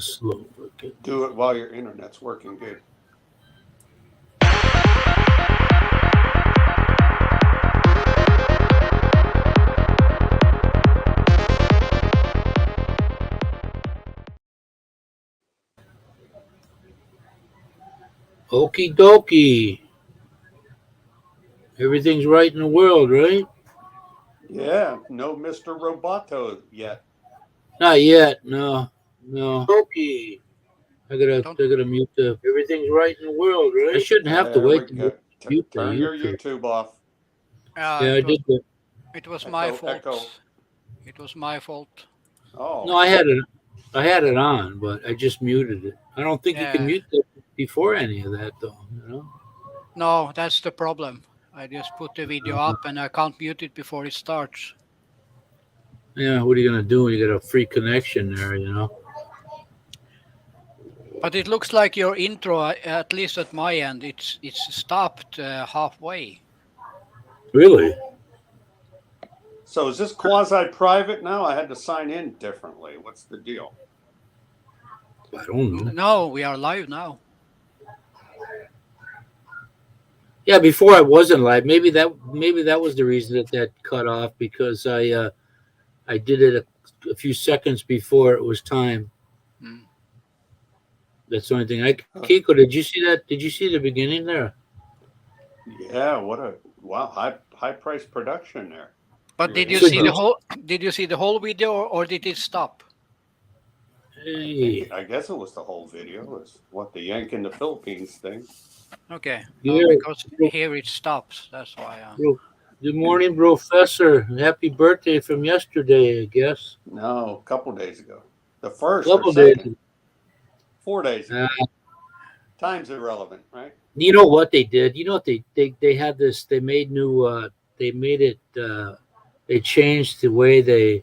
Slow. Okay. Do it while your internet's working good. Okie dokie. Everything's right in the world, right? Yeah, no Mr. Roboto yet. Not yet. No. No. Okay. Don't I gotta mute the. Everything's right in the world, right? I shouldn't have to There we wait to go. mute the Turn your YouTube. YouTube off. Yeah, I did that. it was my Echo, fault. echo. It was my fault. Oh, No, I had it on, but I just muted it. I don't think you can Yeah. mute it before any of that, though. You know. No, that's the problem. I just put the video up and I can't mute it before it starts. Yeah. What are you gonna do when you got a free connection there? You know. But it looks like your intro, at least at my end, it's stopped halfway. Really? so is this quasi-private now? I had to sign in differently. What's the deal? I don't know. No, we are live now. Yeah, before I wasn't live. Maybe that was the reason that cut off because I did it a few seconds before it was time. Mm. That's the only thing. Kiko, did you see that? Did you see the beginning there? Yeah, what a wow high price production there. But did you So see you- the whole? Did you see the whole video, or did it stop? Hey, I guess it was the whole video. It's what the Yank in the Philippines thing. Okay, Yeah. because here it stops. That's why. good morning, Professor. Happy birthday from yesterday, I guess. No, a couple days ago. The first Couple or days. second? 4 days ago. Uh, Time's irrelevant, right? you know what they did? You know what they had this. They made new. They made it. They changed the way they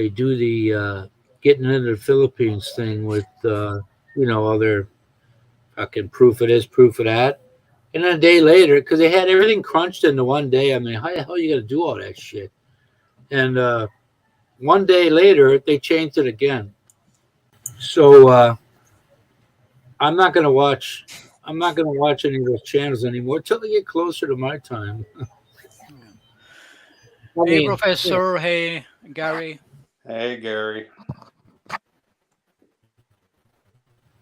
do the getting into the Philippines thing with other fucking proof of this, proof of that. And then a day later, because they had everything crunched into one day. I mean, how the hell are you gonna do all that shit? And one day later, they changed it again. So I'm not gonna watch. I'm not gonna watch any of those channels anymore until they get closer to my time. I Hey, mean, Professor. Hey, Gary. Hey, Gary.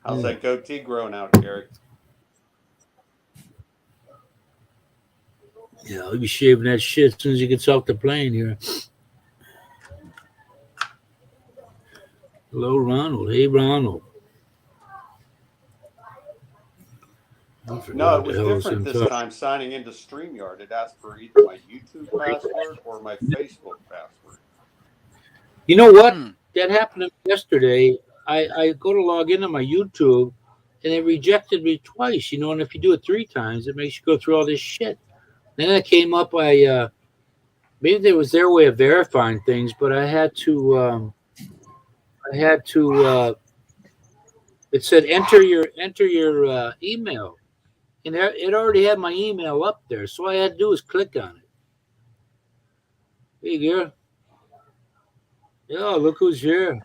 How's that goatee growing out, Gary? yeah, I'll be shaving that shit as soon as he gets off the plane here. Hello, Ronald. Hey, Ronald. I forgot No, it what was the hell different this I'm time signing into StreamYard. It asked for either my YouTube password or my Facebook password. You know what? Hmm. That happened to me yesterday. I go to log into my YouTube and it rejected me twice, and if you do it 3 times, it makes you go through all this shit. Then it came up, maybe there was their way of verifying things, but I had to, it said enter your email. And it already had my email up there. So all I had to do was click on it. Hey, girl. Yeah, look who's here.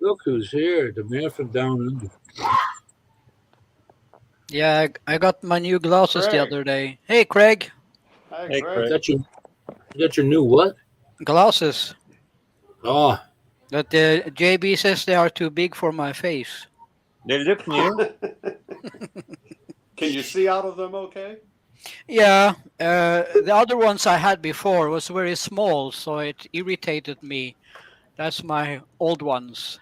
Look who's here. The man from down under. Yeah, I got my new glasses the Craig. other day. Hey, Craig. Hey, Hey, Greg. Craig. You got your new what? Glasses. Oh, That JB says they are too big for my face. They look new. Can you see out of them okay? Yeah, the other ones I had before was very small, so it irritated me. That's my old ones.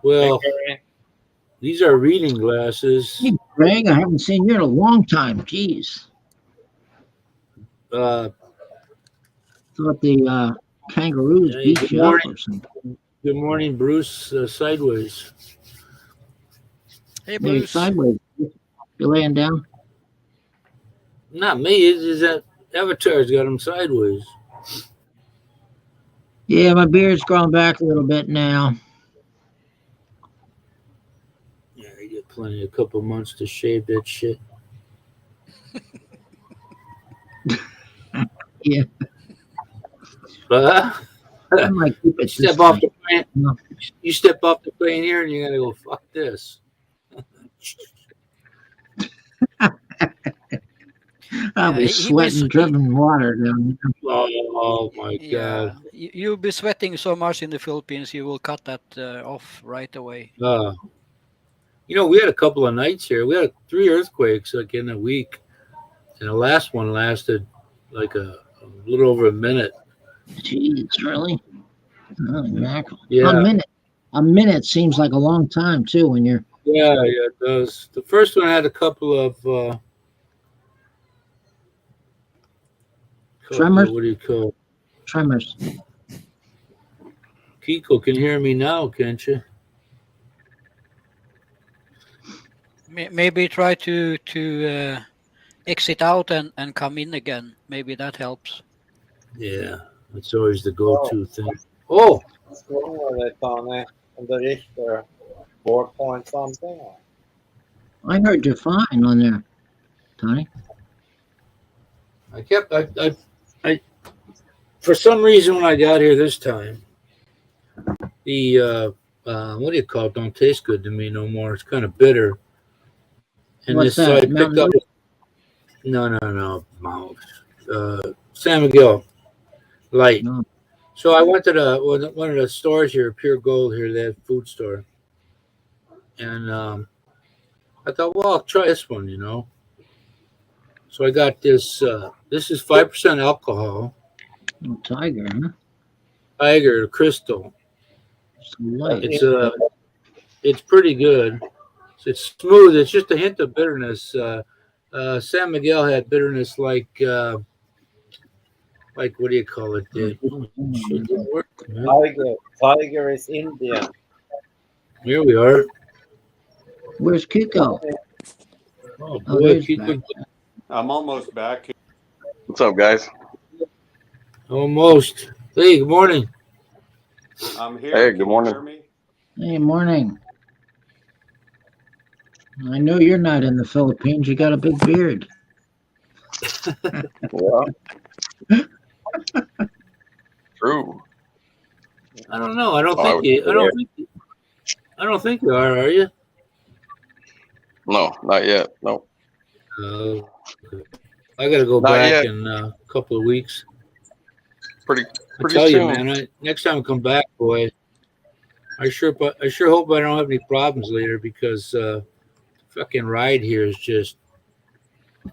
well, Hey, these are reading glasses. Hey, Greg, I haven't seen you in a long time. Jeez. Uh, Thought the kangaroos Hey, beat good you up morning. or something. good morning, Bruce. Sideways. Hey, Hey, Bruce. sideways. You laying down? Not me. It's that Avatar's got him sideways. Yeah, my beard's growing back a little bit now. Yeah, you got plenty, a couple months to shave that shit. Yeah, But I might keep it this step off way. the plane. You step off the plane here and you're gonna go, fuck this. I'll Yeah, be he sweating dripping water down there. Oh my Yeah, god. you'll be sweating so much in the Philippines, you will cut that off right away. We had a couple of nights here. We had 3 earthquakes like in a week, and the last one lasted like a little over a minute. Jeez, really? Holy mackerel. Yeah. A minute seems like a long time too when you're Yeah, it does. The first one had a couple of Tremors? What do you call it? tremors. Kiko can hear me now, can't you? Maybe try to exit out and come in again. Maybe that helps. Yeah, it's always the go-to thing. Oh, Slår det, Tony, under Richter 4 point something? I heard you fine on there, Tony. I for some reason when I got here this time, the what do you call it? Don't taste good to me no more. It's kind of bitter. And What's this that, I picked Mountain up. No, Mount. San Miguel Light. No. So I went to one of the stores here, Pure Gold here, they have food store. And I thought, well, I'll try this one, So I got this. This is 5% alcohol. Oh, Tiger, huh? Tiger Crystal. It's light. It's pretty good. It's smooth. It's just a hint of bitterness. San Miguel had bitterness like what do you call it? Shit didn't work, man. Tiger is Indian. Here we are. Where's Kiko? Oh Oh, boy, there's Kiko. I'm almost back. What's up, guys? Almost. Hey, good morning. I'm here. Hey, Can good you morning. hear me? Hey, morning. I know you're not in the Philippines. You got a big beard. Yeah. True. I don't know. I don't Oh, think you. I don't think you are you? No, not yet. No. I got to go Not back yet. in a couple of weeks. Pretty I tell you, soon. man. Next time I come back, boy, I sure hope I don't have any problems later because fucking ride here is just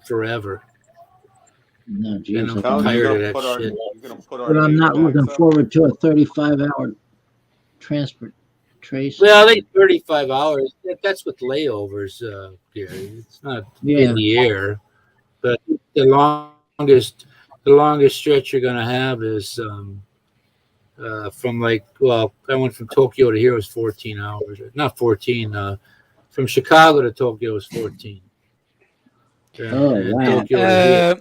forever. No, And geez. I'm Tony, tired you're of gonna that put our, shit. you're gonna put our But I'm name not tags looking up? forward to a 35-hour transport trace. Well, they 35 hours. That's with layovers, Gary. It's not Yeah. in the air. But the longest stretch you're gonna have is from I went from Tokyo to here was 14 hours. Not 14. From Chicago to Tokyo was 14. Oh, wow. Tokyo to here.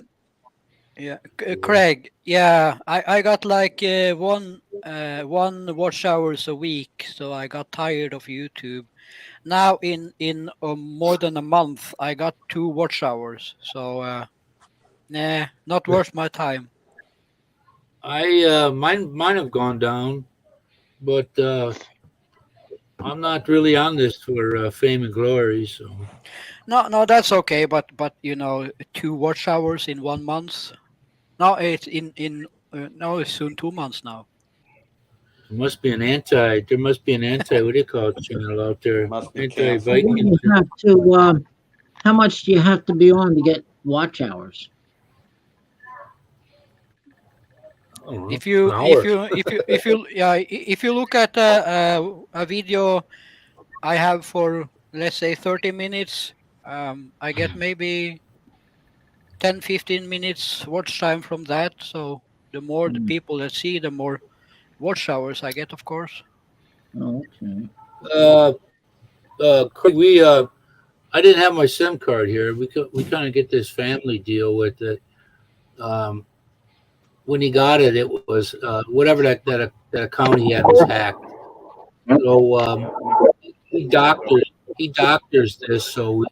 Yeah, Craig. Yeah, I got like one watch hours a week, so I got tired of YouTube. Now in more than a month, I got 2 watch hours. So nah, not worth my time. Mine have gone down, but I'm not really on this for fame and glory. So No, that's okay. But 2 watch hours in 1 month. No, it's no, it's soon 2 months now. there must be an anti what do you call it channel out there? Must be Anti canceled. Viking. You have to, how much do you have to be on to get watch hours? If you look at a video I have for, let's say, 30 minutes, I get maybe 10-15 minutes watch time from that. So the more the people that see, the more watch hours I get, of course. Oh, okay. Craig, I didn't have my SIM card here. We kind of get this family deal with it. When he got it, it was whatever that account he had was hacked. So he doctors this, so we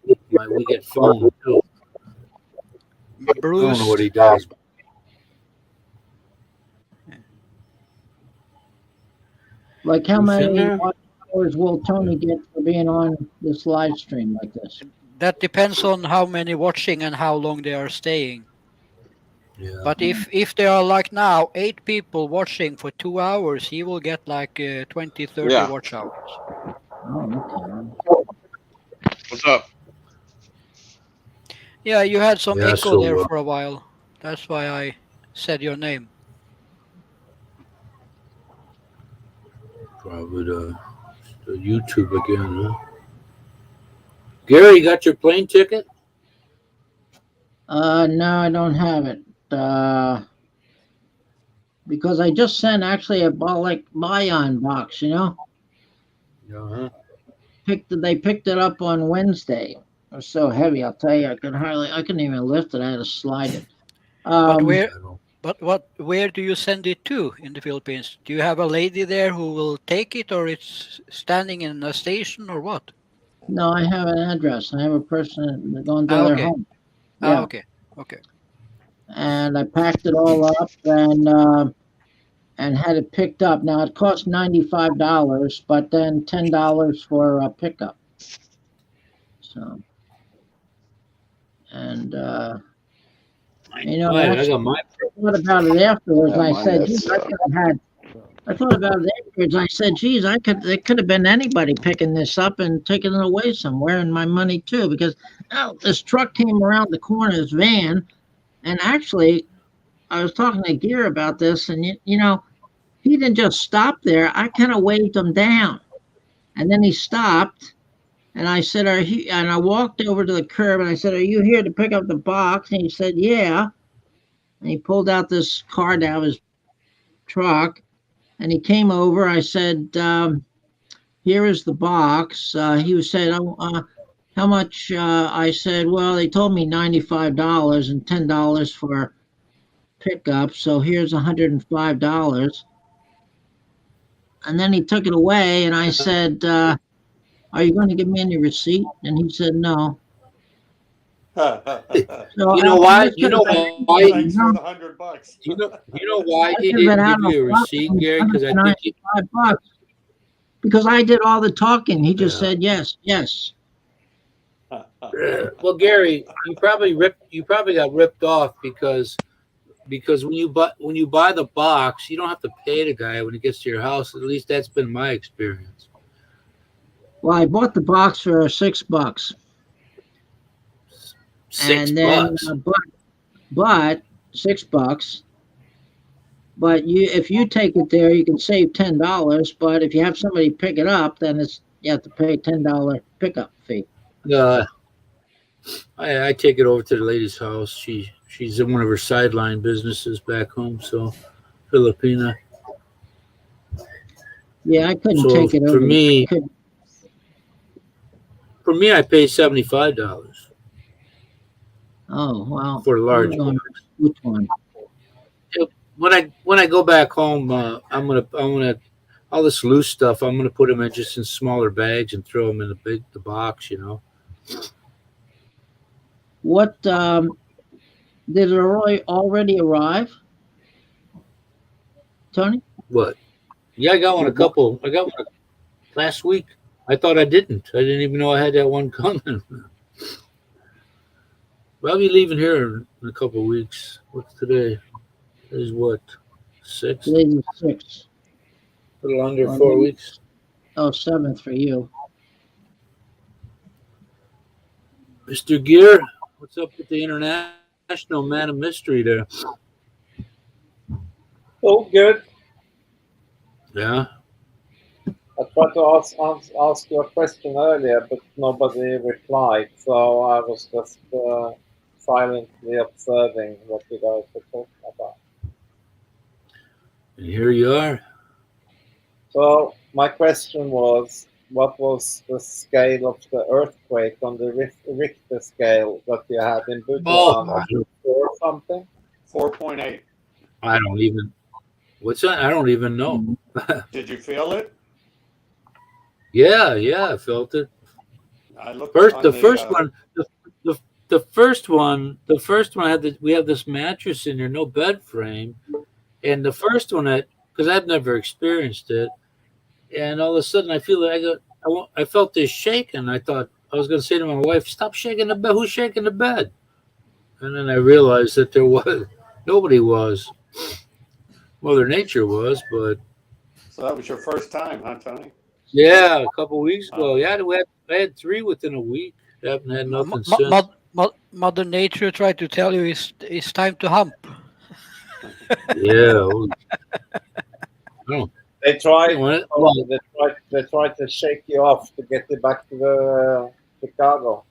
get phone too. I Bruce, don't know what he does. Like how You many seen there? watch hours will Tony get for being on this live stream like this? That depends on how many watching and how long they are staying. Yeah. But if there are like now 8 people watching for 2 hours, he will get like 20, 30 Yeah. watch hours. Oh, okay. What's up? Yeah, you had some Yeah, echo so, there for a while. That's why I said your name. Probably the YouTube again, huh? Gary, you got your plane ticket? No, I don't have it. Because I just sent actually a like buy-on box, you know. Uh-huh. They picked it up on Wednesday. It was so heavy, I'll tell you, I couldn't even lift it. I had to slide it. But Um, where I don't. where do you send it to in the Philippines? Do you have a lady there who will take it, or it's standing in a station, or what? no, I have an address. I have a person going to Ah, their okay. home. Ah, Yeah, okay. Okay. and I packed it all up and had it picked up. Now it cost $95, but then $10 for a pickup. So, and you know, I that's got my. I thought about it afterwards. Yeah, I mine said, is, geez, I thought about it afterwards. I said, geez, it could have been anybody picking this up and taking it away somewhere, and my money too, because this truck came around the corner, this van, and actually, I was talking to Gear about this, and you know, he didn't just stop there. I kind of waved him down, and then he stopped, and I said, "Are you?" And I walked over to the curb, and I said, "Are you here to pick up the box?" And he said, "Yeah." And he pulled out this card out of his truck, and he came over. I said, "Here is the box." He said, "Oh, how much?" I said, "Well, they told me $95 and $10 for pickup, so here's $105." And then he took it away, and I said, "Are you going to give me any receipt?" And he said, "No." So You know why? this You could know have been, why? you Thanks know, for the $100. You know why I he could have been didn't out give on you a front receipt, with Gary? Because I think he, $195 because I did all the talking. He just yeah. said yes, yes. Well, Gary, you probably got ripped off because when you buy the box, you don't have to pay the guy when it gets to your house. At least that's been my experience. Well, I bought the box for $6, and then $6. but $6. But if you take it there, you can save $10. But if you have somebody pick it up, then you have to pay $10 pickup fee. I take it over to the lady's house. She's in one of her sideline businesses back home, so Filipina. Yeah, I couldn't So take it over. for me, I pay $75 Oh well. for a large box. Which one? When I go back home, I'm gonna all this loose stuff. I'm gonna put them in just in smaller bags and throw them in the box. You know. What did it already arrive, Tony? What? Yeah, I got one. I got one last week. I thought I didn't. I didn't even know I had that one coming. Well, I'll be leaving here in a couple of weeks. What's today? Is what? 6? Today's the 6th. A little under 4 weeks. Oh, 7th for you. Mr. Gear, what's up with the international man of mystery there? Oh, good. Yeah. I tried to ask you a question earlier, but nobody replied, so I was just silently observing what you guys were talking about. And here you are. So my question was, what was the scale of the earthquake on the Richter scale that you had in Bhutan? Or something? 4.8. I don't even. What's that? I don't even know. Did you feel it? Yeah, I felt it. I looked First, on the first one, the first one we have this mattress in there, no bed frame, and the first one because I've never experienced it, and all of a sudden I feel like I felt this shake, and I thought I was going to say to my wife, "Stop shaking the bed. Who's shaking the bed?" And then I realized that there was nobody was. Mother Nature was, but So that was your first time, huh, Tony? yeah, a couple weeks ago. Yeah, I had 3 within a week. Haven't had nothing since. Mother Nature tried to tell you it's time to hump. Yeah. Oh, They tried, well, they tried to shake you off to get you back to the Chicago.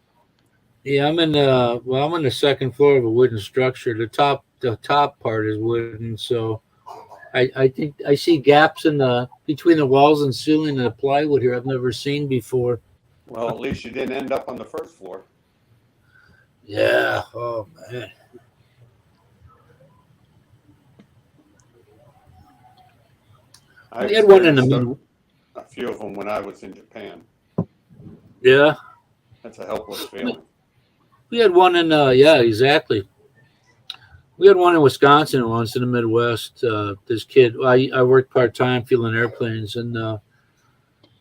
yeah, I'm in the second floor of a wooden structure. The top part is wooden, so I think I see gaps in the between the walls and ceiling and the plywood here I've never seen before. Well, at least you didn't end up on the first floor. Yeah. Oh man. I We had one in the experienced middle. a few of them when I was in Japan. Yeah. That's a helpless feeling. We had one in yeah, exactly. We had one in Wisconsin once in the Midwest. This kid, I worked part time fueling airplanes, and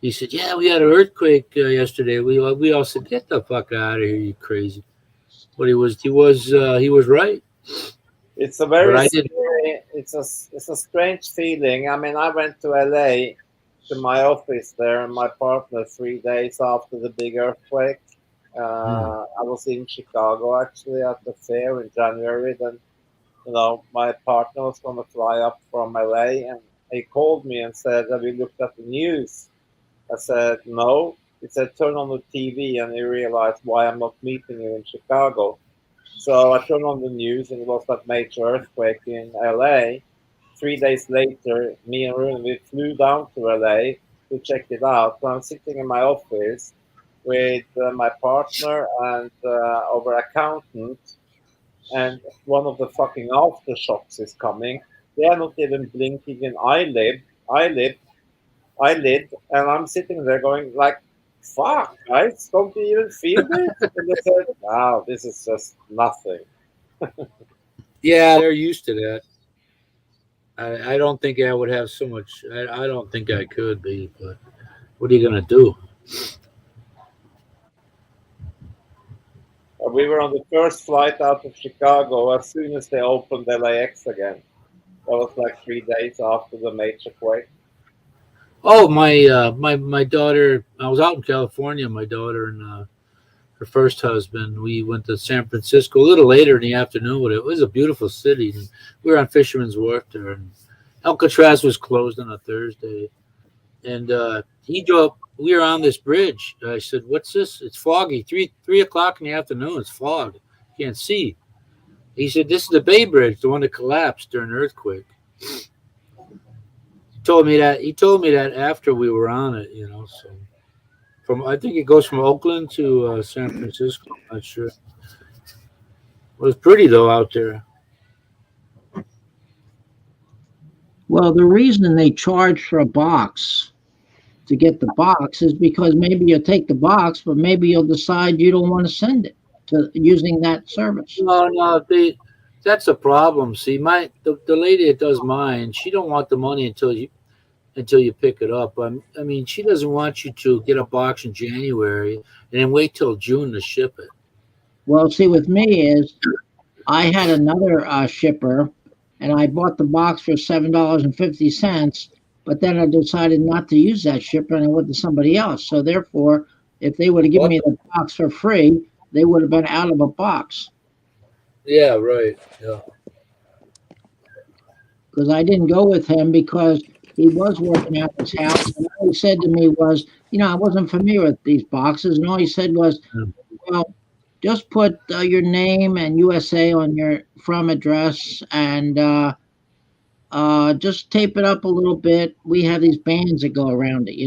he said, "Yeah, we had an earthquake yesterday." We all said, "Get the fuck out of here, you crazy!" But he was right. It's a very But I did. scary, it's a strange feeling. I mean, I went to LA to my office there and my partner 3 days after the big earthquake. I was in Chicago actually at the fair in January. Then, my partner was going to fly up from LA, and he called me and said, "Have you looked at the news?" I said, "No." He said, "Turn on the TV," and he realized why I'm not meeting you in Chicago. So I turned on the news, and it was that major earthquake in LA. 3 days later, me and Rune, we flew down to LA to check it out. So I'm sitting in my office with my partner and our accountant, and one of the fucking aftershocks is coming. They are not even blinking an eyelid, and I'm sitting there going like, "Fuck, guys, don't you even feel this?" And they said, "Wow, this is just nothing." Yeah, they're used to that. I don't think I would have so much. I don't think I could be. But what are you gonna do? We were on the first flight out of Chicago as soon as they opened LAX again. That was like 3 days after the major quake. Oh, my daughter. I was out in California. My daughter and her first husband. We went to San Francisco a little later in the afternoon, but it was a beautiful city. And we were on Fisherman's Wharf there, and Alcatraz was closed on a Thursday. And he drove. We were on this bridge. I said, "What's this? It's foggy. Three o'clock in the afternoon. It's fog. Can't see." He said, "This is the Bay Bridge, the one that collapsed during the earthquake." He told me that after we were on it. So I think it goes from Oakland to San Francisco. I'm not sure. It was pretty though out there. Well, the reason they charge for a box to get the box is because maybe you'll take the box, but maybe you'll decide you don't want to send it to using that service. No, that's a problem. See, the lady that does mine, she don't want the money until you pick it up. I mean, she doesn't want you to get a box in January and then wait till June to ship it. Well, see, with me is I had another shipper, and I bought the box for $7.50, but then I decided not to use that shipper, and I went to somebody else. So therefore, if they would have given me the box for free, they would have been out of a box. Yeah, right. Yeah. Because I didn't go with him because he was working at his house, and all he said to me was, I wasn't familiar with these boxes, and all he said was, well, just put your name and USA on your from address, and just tape it up a little bit. We have these bands that go around it,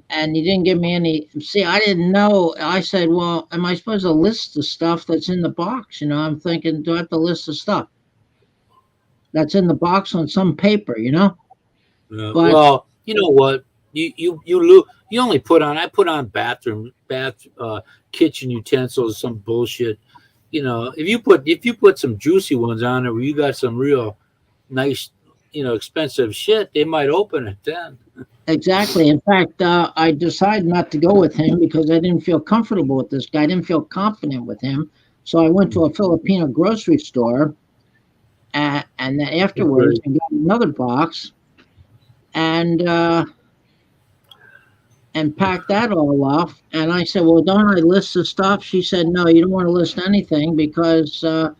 And he didn't give me any. See, I didn't know. I said, well, am I supposed to list the stuff that's in the box? I'm thinking, do I have to list the stuff that's in the box on some paper, Yeah. But, well, you know what? You only put on. I put on kitchen utensils, some bullshit. If you put some juicy ones on there, where you got some real nice expensive shit, they might open it then. Exactly. In fact, I decided not to go with him because I didn't feel comfortable with this guy. I didn't feel confident with him. So I went to a Filipino grocery store, and then afterwards I got another box and packed that all off. And I said, well, don't I list the stuff? She said, no, you don't want to list anything because, Well,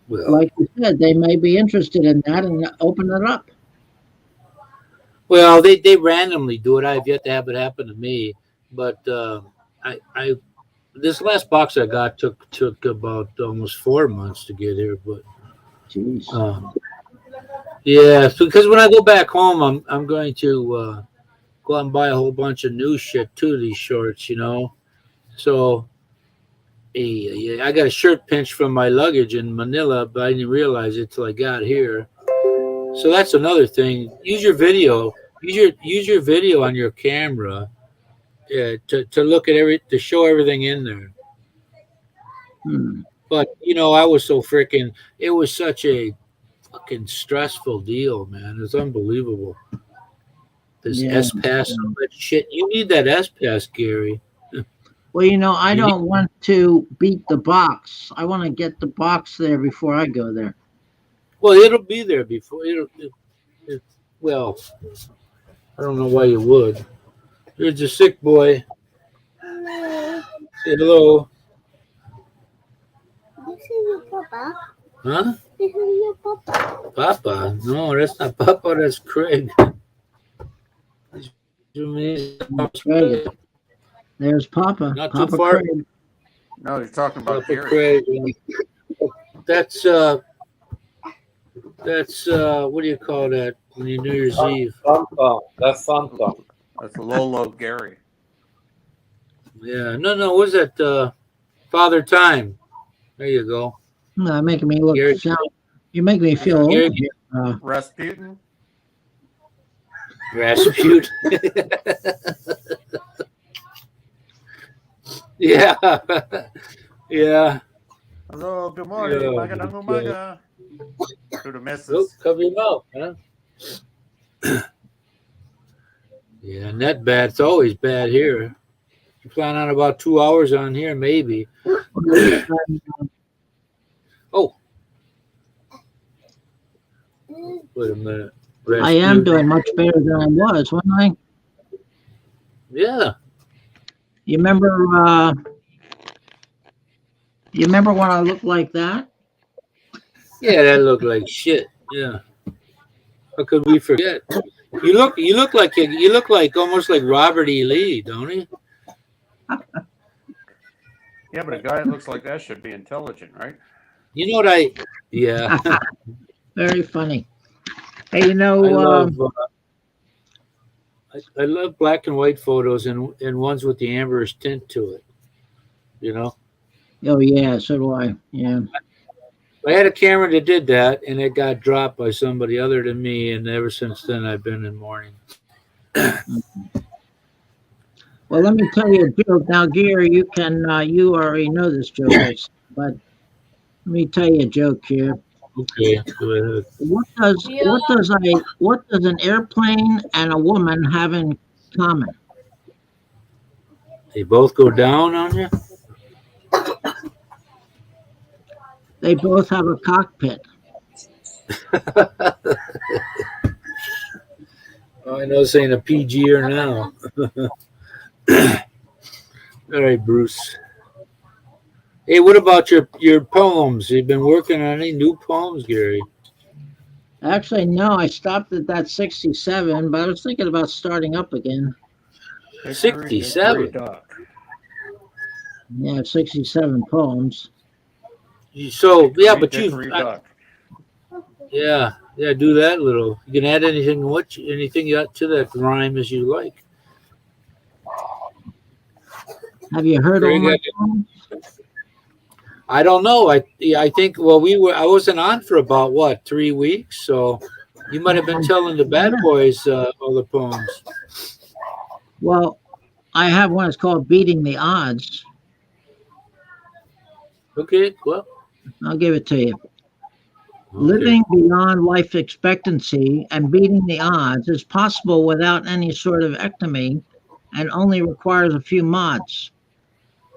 like you said, they may be interested in that and open it up. well, they randomly do it. I've yet to have it happen to me, but I this last box I got took about almost 4 months to get here, but Jeez. yeah, so because when I go back home, I'm going to go out and buy a whole bunch of new shit too. These shorts, So yeah, I got a shirt pinch from my luggage in Manila, but I didn't realize it till I got here. So that's another thing. Use your video. Use your video on your camera to look at to show everything in there. But I was so freaking. It was such a fucking stressful deal, man. It's unbelievable. This Yeah. S-Pass shit. You need that S-Pass, Gary. Well, I don't want to beat the box. I want to get the box there before I go there. Well, it'll be there before. Well, I don't know why you would. Here's a sick boy. Say hello. This is your papa. Huh? This is your papa. Papa? No, that's not Papa. That's Craig. Craig. There's Papa. Not too Papa far. Craig. No, he's talking about Papa Gary. Craig. That's what do you call that when you New Year's Eve? Santa. That's Santa. That's Lolo Gary. Yeah, no, what's that? Father Time. There you go. No, making me look. Gary- You make me feel old. Gary- here. Rasputin. Rasputin. Yeah. Yeah. Hello, good morning. Yeah, Magandang umaga. To the Look, missus. cover your mouth, huh? Yeah, net bad. It's always bad here. You plan on about 2 hours on here, maybe. Oh. Wait a minute. I am doing much better than I was, wasn't I? Yeah. You remember? You remember when I looked like that? Yeah, that looked like shit. Yeah. How could we forget? You look like almost like Robert E. Lee, don't you? Yeah, but a guy that looks like that should be intelligent, right? You know what yeah. Very funny. Hey, I love black and white photos and ones with the amber's tint to it. Oh yeah, so do I. Yeah. I had a camera that did that, and it got dropped by somebody other than me, and ever since then I've been in mourning. Well, let me tell you a joke. Now, Gary, you already know this joke, but let me tell you a joke here. Okay, go ahead. What does an airplane and a woman have in common? They both go down on you? They both have a cockpit. I know this ain't a PG or now. All right, Bruce. Hey, what about your poems? You've been working on any new poems, Gary? Actually, no, I stopped at that 67, but I was thinking about starting up again. 67? Yeah, 67 poems. So, yeah, but Hickory Dock. yeah, do that little. You can add anything to that rhyme as you like. Have you heard Very all my good. poems? I don't know. I think I wasn't on for about 3 weeks, so you might have been telling the bad boys all the poems. Well, I have one. It's called Beating the Odds. Okay, well, I'll give it to you. Living beyond life expectancy and beating the odds is possible without any sort of ectomy and only requires a few mods.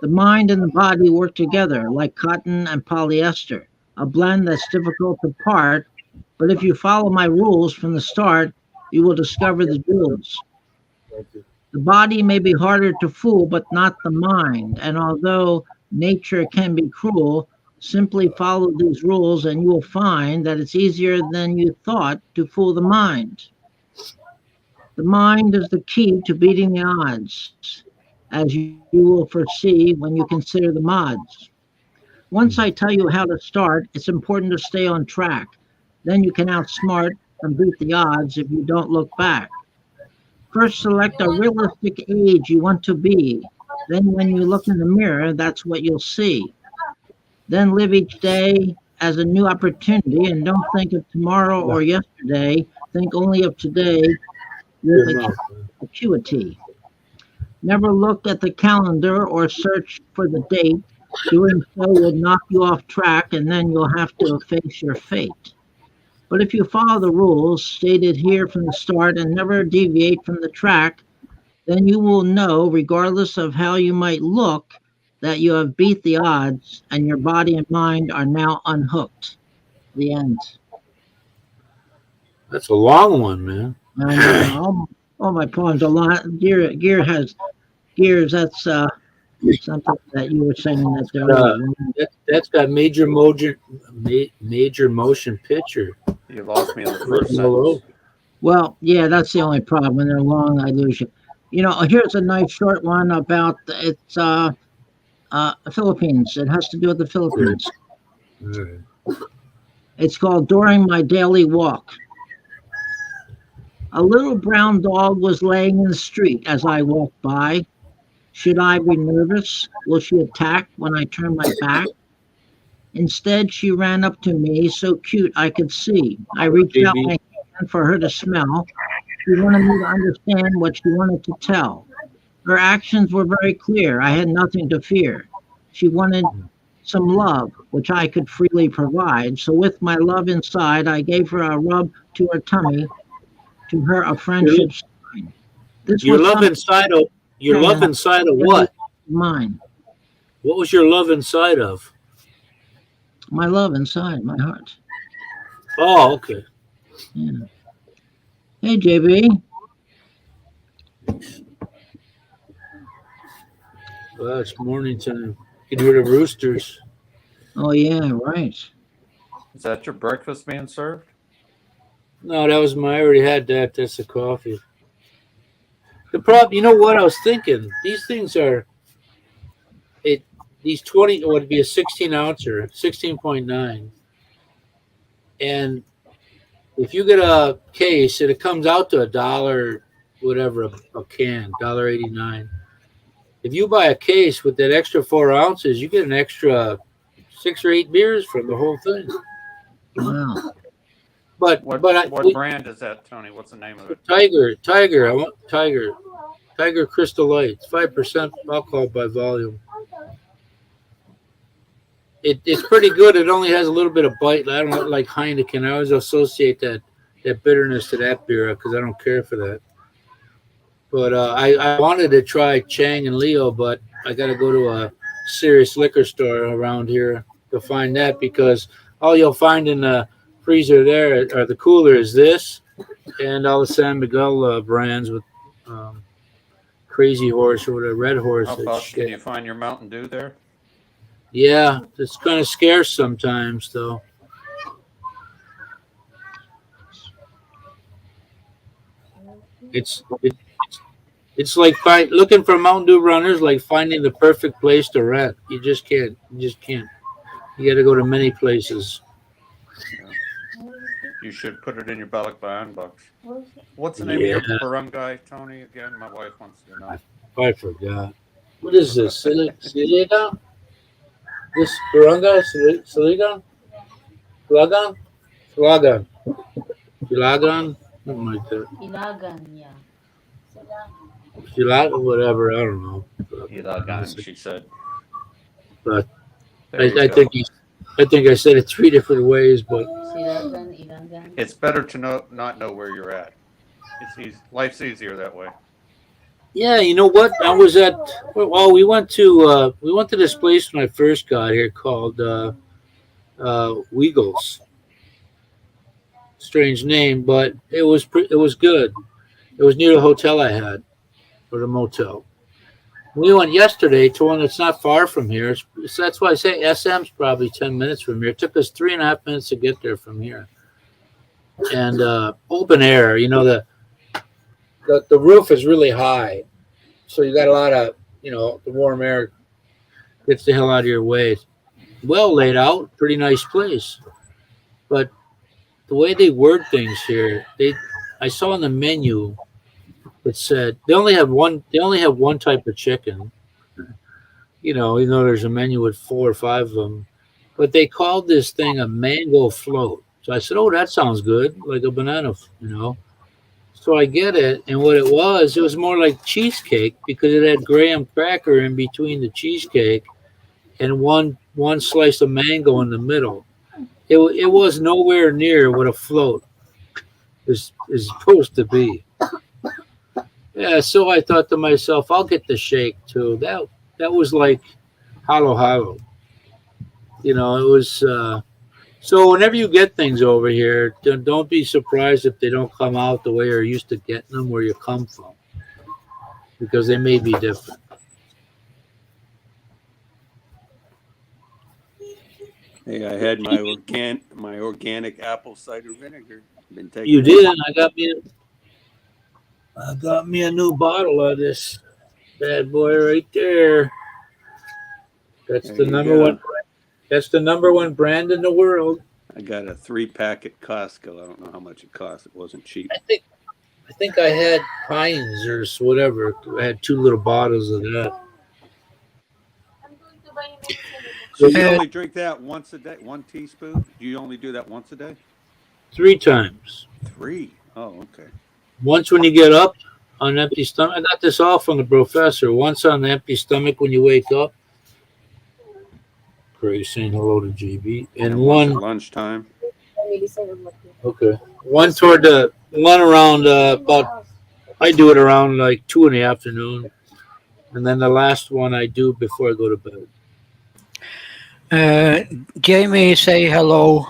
The mind and the body work together like cotton and polyester, a blend that's difficult to part, but if you follow my rules from the start, you will discover the jewels. The body may be harder to fool, but not the mind. And although nature can be cruel, simply follow these rules and you will find that it's easier than you thought to fool the mind. The mind is the key to beating the odds, as you will foresee when you consider the mods. Once I tell you how to start, it's important to stay on track. Then you can outsmart and beat the odds if you don't look back. First, select a realistic age you want to be. Then, when you look in the mirror, that's what you'll see. Then, live each day as a new opportunity and don't think of tomorrow or yesterday. Think only of today with acuity. Never look at the calendar or search for the date. Doing so would knock you off track and then you'll have to face your fate. But if you follow the rules stated here from the start and never deviate from the track, then you will know, regardless of how you might look, that you have beat the odds and your body and mind are now unhooked. The end. That's a long one, man. And all my poems are long. Gear has gears. That's something that you were saying that there That's got major motion picture. You lost me in the first Hello. sentence. Well, yeah, that's the only problem. When they're long, I lose you. You know, here's a nice short one about it's Philippines. It has to do with the Philippines. All right. It's called During My Daily Walk. A little brown dog was laying in the street as I walked by. Should I be nervous? Will she attack when I turn my back? Instead, she ran up to me, so cute I could see. I reached out my hand for her to smell. She wanted me to understand what she wanted to tell. Her actions were very clear. I had nothing to fear. She wanted some love, which I could freely provide. So with my love inside, I gave her a rub to her tummy, to her a friendship sign. This Your was love something inside of what? mine. What was your love inside of? My love inside my heart. Oh, okay. Yeah. Hey, JB. Well, it's morning time. You can hear the roosters. Oh, yeah, right. Is that your breakfast being served? No, that was I already had that. That's the coffee. The problem, you know what I was thinking? These things are, these 20 would be a 16 ouncer, 16.9. And if you get a case and it comes out to $1, whatever, a can, $1.89. If you buy a case with that extra 4 ounces, you get an extra 6 or 8 beers from the whole thing. Wow. But What but brand is that, Tony? What's the name of it? Tiger. I want Tiger Crystal Light. It's 5% alcohol by volume. It's pretty good. It only has a little bit of bite. I don't like Heineken. I always associate that bitterness to that beer because I don't care for that. But I wanted to try Chang and Leo, but I got to go to a serious liquor store around here to find that because all you'll find in the freezer there or the cooler is this and all the San Miguel brands with Crazy Horse or whatever, Red Horse. How about, can you find your Mountain Dew there? Yeah, it's kind of scarce sometimes, though. It's like looking for Mountain Dew runners, like finding the perfect place to rent. You just can't. You got to go to many places. You should put it in your Balikbayan box. What's the name of your barangay, Tony? Again, my wife wants to know. I forgot. What is this? Siligan? This barangay? Siligan? Silagan? Silagan? Silagan? Something like that. Ilagan, yeah. Silagan, whatever. I don't know. Ilagan, she said. But There you I go. think I think I said it 3 different ways, but It's better to not know where you're at. It's easy. Life's easier that way. yeah, you know what? I was at well, we went to this place when I first got here called Weagles. Strange name, but it was it was good. It was near the hotel I had, or the motel. We went yesterday to one that's not far from here. That's why I say SM's probably 10 minutes from here. It took us 3.5 minutes to get there from here. And open air, you know, the roof is really high. So you got a lot of, you know, the warm air gets the hell out of your way. Well laid out, pretty nice place. But the way they word things here, I saw on the menu it said they only have one type of chicken. You know, even though there's a menu with 4 or 5 of them. But they called this thing a mango float. So I said, oh, that sounds good, like a banana, you know. So I get it, and what it was more like cheesecake because it had graham cracker in between the cheesecake and one slice of mango in the middle. It was nowhere near what a float is supposed to be. Yeah, so I thought to myself, I'll get the shake too. That was like halo. You know, it was. So whenever you get things over here, don't be surprised if they don't come out the way you're used to getting them where you come from, because they may be different. Hey, I had my organic apple cider vinegar. Been taking You did. I got me a new bottle of this bad boy right there. That's There the you number go. one. That's the number one brand in the world. I got a 3-pack at Costco. I don't know how much it cost. It wasn't cheap. I think I had Pines or whatever. I had 2 little bottles of that. So you only drink that once a day? 1 teaspoon? You only do that once a day? 3 times. 3? Oh, okay. Once when you get up on an empty stomach. I got this all from the professor. Once on the empty stomach when you wake up. Craig saying hello to GB. And once one at lunchtime. okay. One toward the one around about I do it around like 2 in the afternoon. And then the last one I do before I go to bed. Jamie, say hello.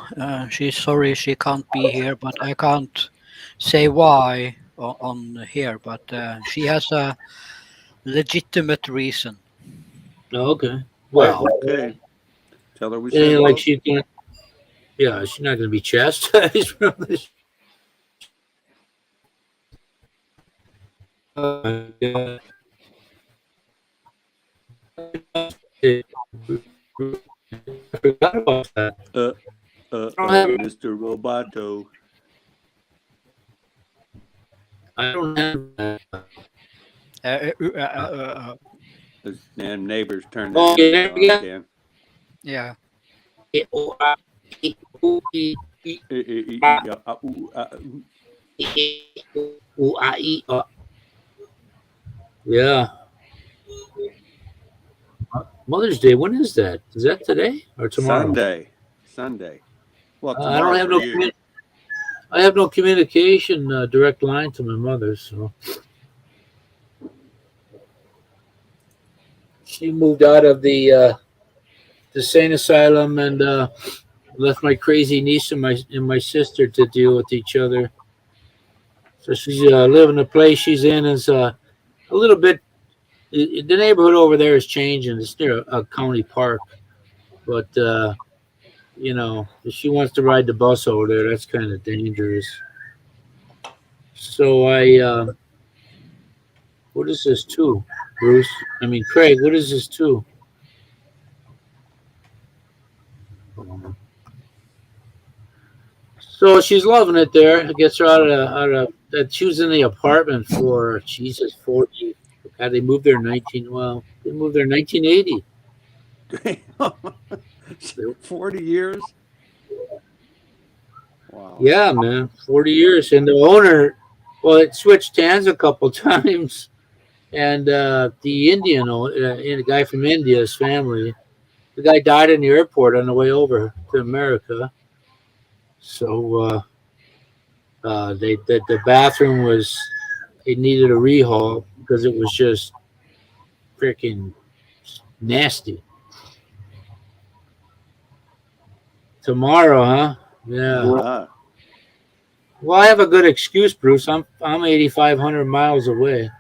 She's sorry she can't be here, but I can't say why on here. But she has a legitimate reason. Okay. Well, Okay. Tell her we it said ain't hello. like she can. Yeah, she's not going to be chastised from this. I forgot about that. Mr. Roboto. I don't have that. Those damn neighbors turned Oh, that yeah, on yeah. again. Yeah. Yeah. Mother's Day, when is that? Is that today or tomorrow? Sunday. Well, I don't have tomorrow for you. I have no communication direct line to my mother, so she moved out of the sane asylum and left my crazy niece and my sister to deal with each other. So she's living the place she's in is a little bit. The neighborhood over there is changing. It's near a county park, but you know, if she wants to ride the bus over there, that's kind of dangerous. So what is this too, Bruce? I mean, Craig, what is this too? So she's loving it there. It gets her out of that. She was in the apartment for Jesus 40. God, they moved there in 1980. 40 years? Wow. Yeah, man, 40 years. And the owner, well, it switched hands a couple times, and the Indian, the guy from India, his family, The guy died in the airport on the way over to America. So the bathroom was, it needed a rehaul because it was just freaking nasty. Tomorrow, huh? Yeah. Uh-huh. Well, I have a good excuse, Bruce. I'm 8,500 miles away.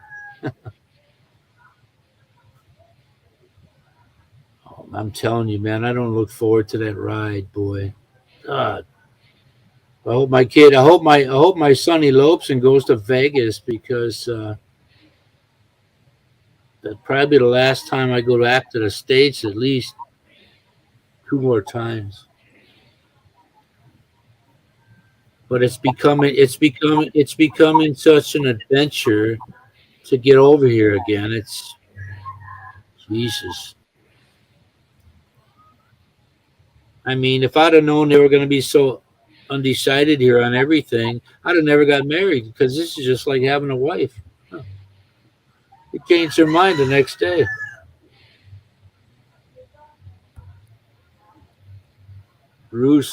Oh, I'm telling you, man, I don't look forward to that ride, boy. God. I hope my son elopes and goes to Vegas because that'd probably be the last time I go back to the States, at least 2 more times. But it's becoming such an adventure to get over here again. It's Jesus. I mean, if I'd have known they were going to be so undecided here on everything, I'd have never got married because this is just like having a wife. Huh. You change their mind the next day. Bruce.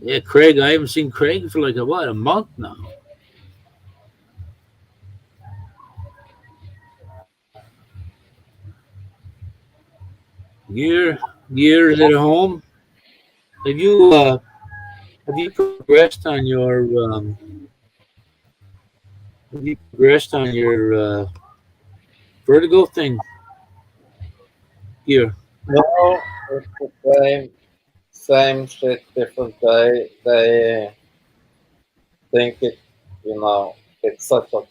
Yeah, Craig. I haven't seen Craig for like a month now. Gear at home. Have you progressed on your vertigo thing? Gear. No, it's the same shit, different day. They think it's such a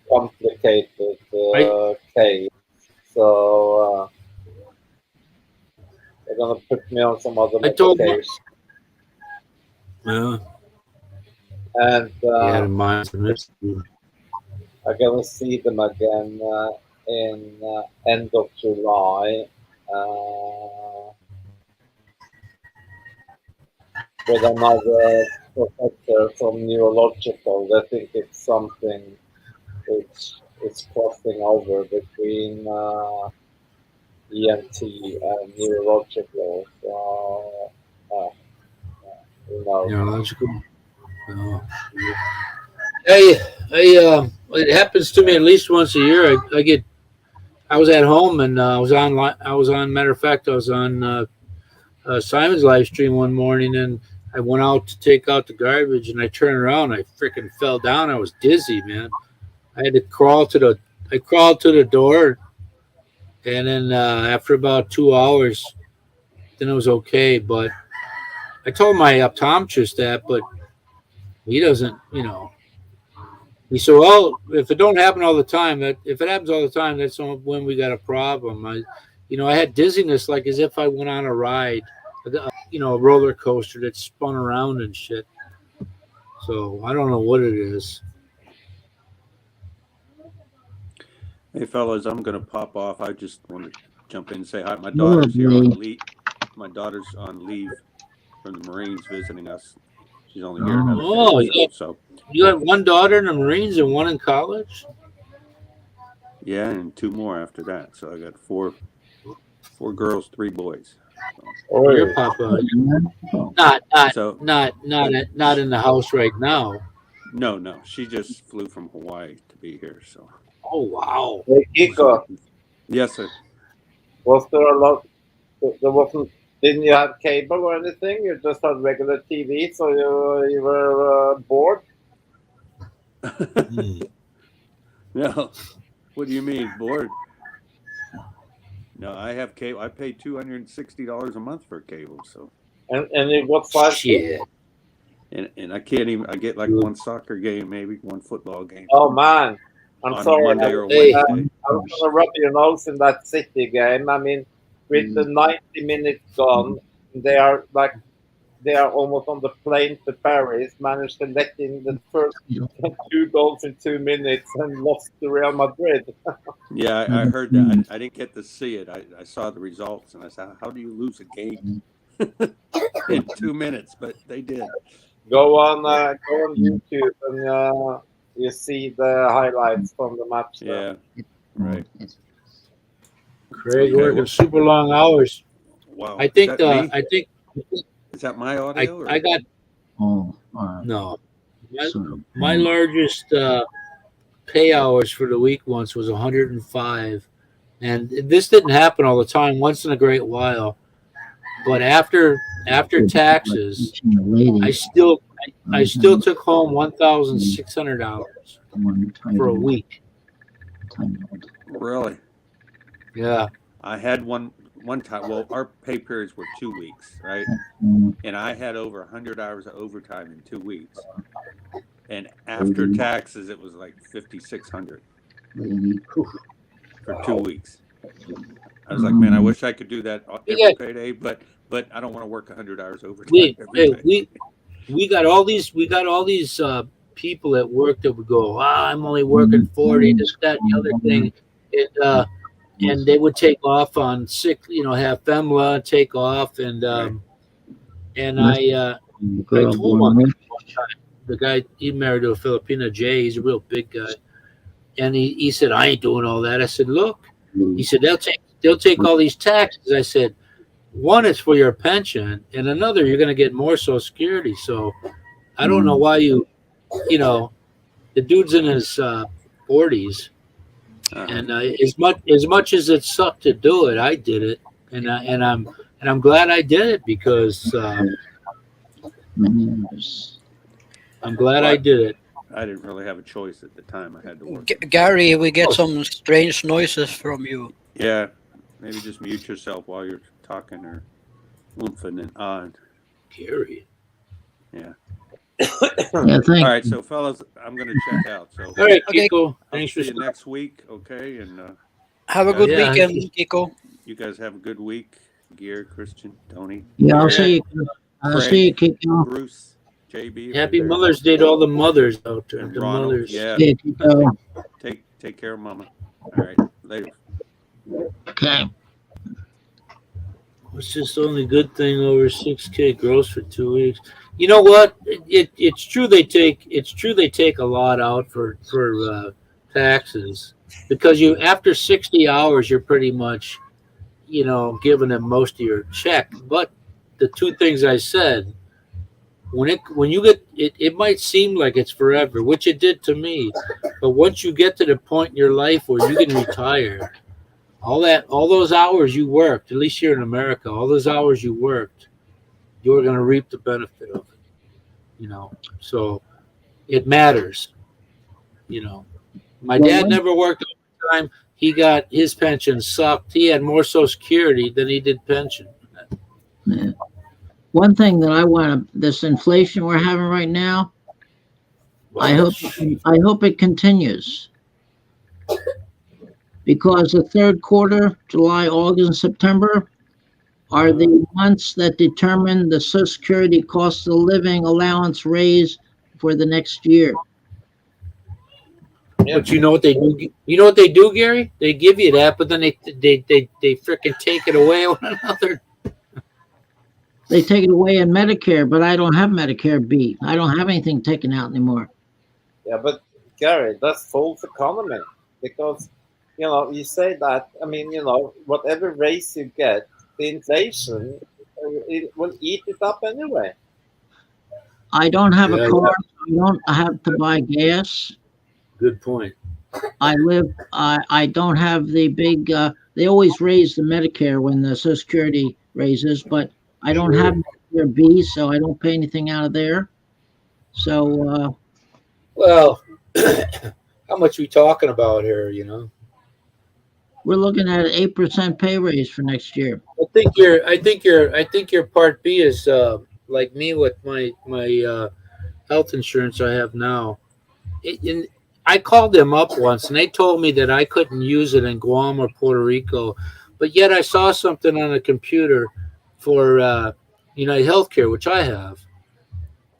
complicated case. So they're gonna put me on some other I told them. medication. Yeah. And Yeah, mine's I'm gonna see them again in end of July with another professor from neurological. I think it's something which is crossing over between ENT and neurological. So, neurological. Oh. It happens to me at least once a year. I was at home and I was on. Matter of fact, I was on Simon's live stream one morning, and I went out to take out the garbage, and I turned around, I freaking fell down. I was dizzy, man. I had to crawl to the door, and then after about 2 hours, then it was okay. But I told my optometrist that, but he doesn't, He said, "Well, if it don't happen all the time, if it happens all the time, that's when we got a problem." I had dizziness, like as if I went on a ride, a roller coaster that spun around and shit. So I don't know what it is. Hey, fellas, I'm going to pop off. I just want to jump in and say hi. My daughter's here on leave. My daughter's on leave from the Marines visiting us. She's only here another day or so. You have one daughter in the Marines and one in college? Yeah, and 2 more after that. So I got four girls, 3 boys. So. Your papa, not in the house right now. No. She just flew from Hawaii to be here. So. Oh wow. Hey, Kiko. Yes, sir. Was there a lot? There wasn't. Didn't you have cable or anything? You just had regular TV, so you were bored? No. What do you mean, bored? No, I have cable. I pay $260 a month for cable, so. And you got 5 shit. And I can't even. I get like one soccer game, maybe one football game. Oh man, I'm sorry. Monday or Wednesday. I was gonna rub your nose in that City game. I mean, with the 90 minutes gone, they are almost on the plane to Paris. Managed to let in the first 2 goals in 2 minutes and lost to Real Madrid. Yeah, I heard that. I didn't get to see it. I saw the results and I said, "How do you lose a game in 2 minutes?" But they did. Go on YouTube and you see the highlights from the match. Yeah, right. Craig Okay, working well- super long hours. Wow. I think Is that me? I think Is that my audio? or- I got Oh, all right. no. So, My largest pay hours for the week once was 105, and this didn't happen all the time. Once in a great while, but after taxes, the lady, I still took home $1,600 for a week. Really? Yeah, I had one time. Well, our pay periods were 2 weeks, right? And I had over 100 hours of overtime in 2 weeks. And after taxes, it was like 5,600 for 2 weeks. I was like, man, I wish I could do that every Yeah. payday, but I don't want to work 100 hours overtime we every day. we got all these people at work that would go, I'm only working 40, this, that, and the other thing, and they would take off on sick, have FEMLA, take off, and I told him the guy, he married to a Filipina, Jay, he's a real big guy, and he said, I ain't doing all that. I said, look, he said, they'll take all these taxes. I said, one is for your pension, and another, you're going to get more Social Security. So I don't know why the dude's in his 40s, and as much as it sucked to do it, I did it, and I'm glad I did it because I'm glad I did it. I didn't really have a choice at the time. I had to work. Gary, we get some strange noises from you. Yeah, maybe just mute yourself while you're talking or oomping and on. Gary. Yeah. Yeah, All right, so fellas, I'm going to check out. So All right, Okay. Kiko. I'll Thanks see for you next week, okay? And Have a good Yeah. weekend, Kiko. you guys have a good week. Gear, Christian, Tony, yeah, I'll Greg, see you. I'll see you, Kiko. Bruce, JB. Happy over there, Mother's Day to all the mothers out there. and The Ronald. mothers. Yeah, Yeah, Kiko. take care, Mama. All right, later. Okay. It's just the only good thing over 6K gross for 2 weeks. You know what? It's true they take a lot out for taxes because you after 60 hours you're pretty much giving them most of your check. But the two things I said, when you get it might seem like it's forever, which it did to me. But once you get to the point in your life where you can retire, all those hours you worked, at least here in America, all those hours you worked, you're going to reap the benefit of it. So it matters. My dad never worked overtime. He got his pension sucked. He had more Social Security than he did pension. Yeah. One thing that I want to, this inflation we're having right now, I hope it continues. Because the third quarter, July, August, and September, are the months that determine the Social Security cost of living allowance raise for the next year. But you know what they do? You know what they do, Gary? They give you that, but then they freaking take it away on another. They take it away in Medicare, but I don't have Medicare B. I don't have anything taken out anymore. Yeah, but Gary, that's false economy because you say that. I mean, whatever raise you get, the inflation it will eat it up anyway. I don't have Yeah, a car. I don't have to buy gas. Good point. I don't have the big, they always raise the Medicare when the Social Security raises, but I don't have Medicare B, so I don't pay anything out of there. So, Well, how much we talking about here? we're looking at an 8% pay raise for next year. I think your Part B is like me with my health insurance I have now. I called them up once and they told me that I couldn't use it in Guam or Puerto Rico, but yet I saw something on a computer for United Healthcare, which I have,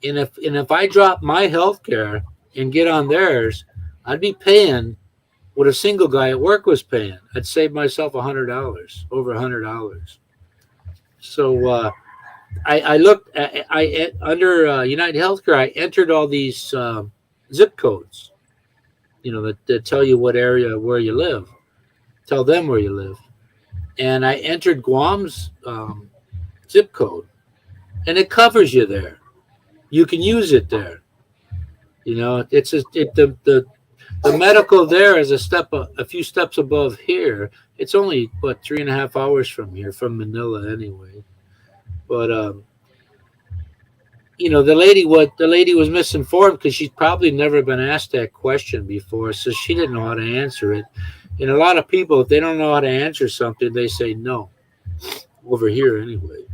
and if I drop my healthcare and get on theirs, I'd be paying what a single guy at work was paying. I'd save myself $100, over $100. So I looked. I under United Healthcare, I entered all these zip codes. That tell you what area where you live. Tell them where you live, and I entered Guam's zip code, and it covers you there. You can use it there. You know, the medical there is a few steps above here. It's only 3.5 hours from here, from Manila anyway. But you know, the lady was misinformed because she's probably never been asked that question before, so she didn't know how to answer it. And a lot of people, if they don't know how to answer something, they say no. Over here anyway.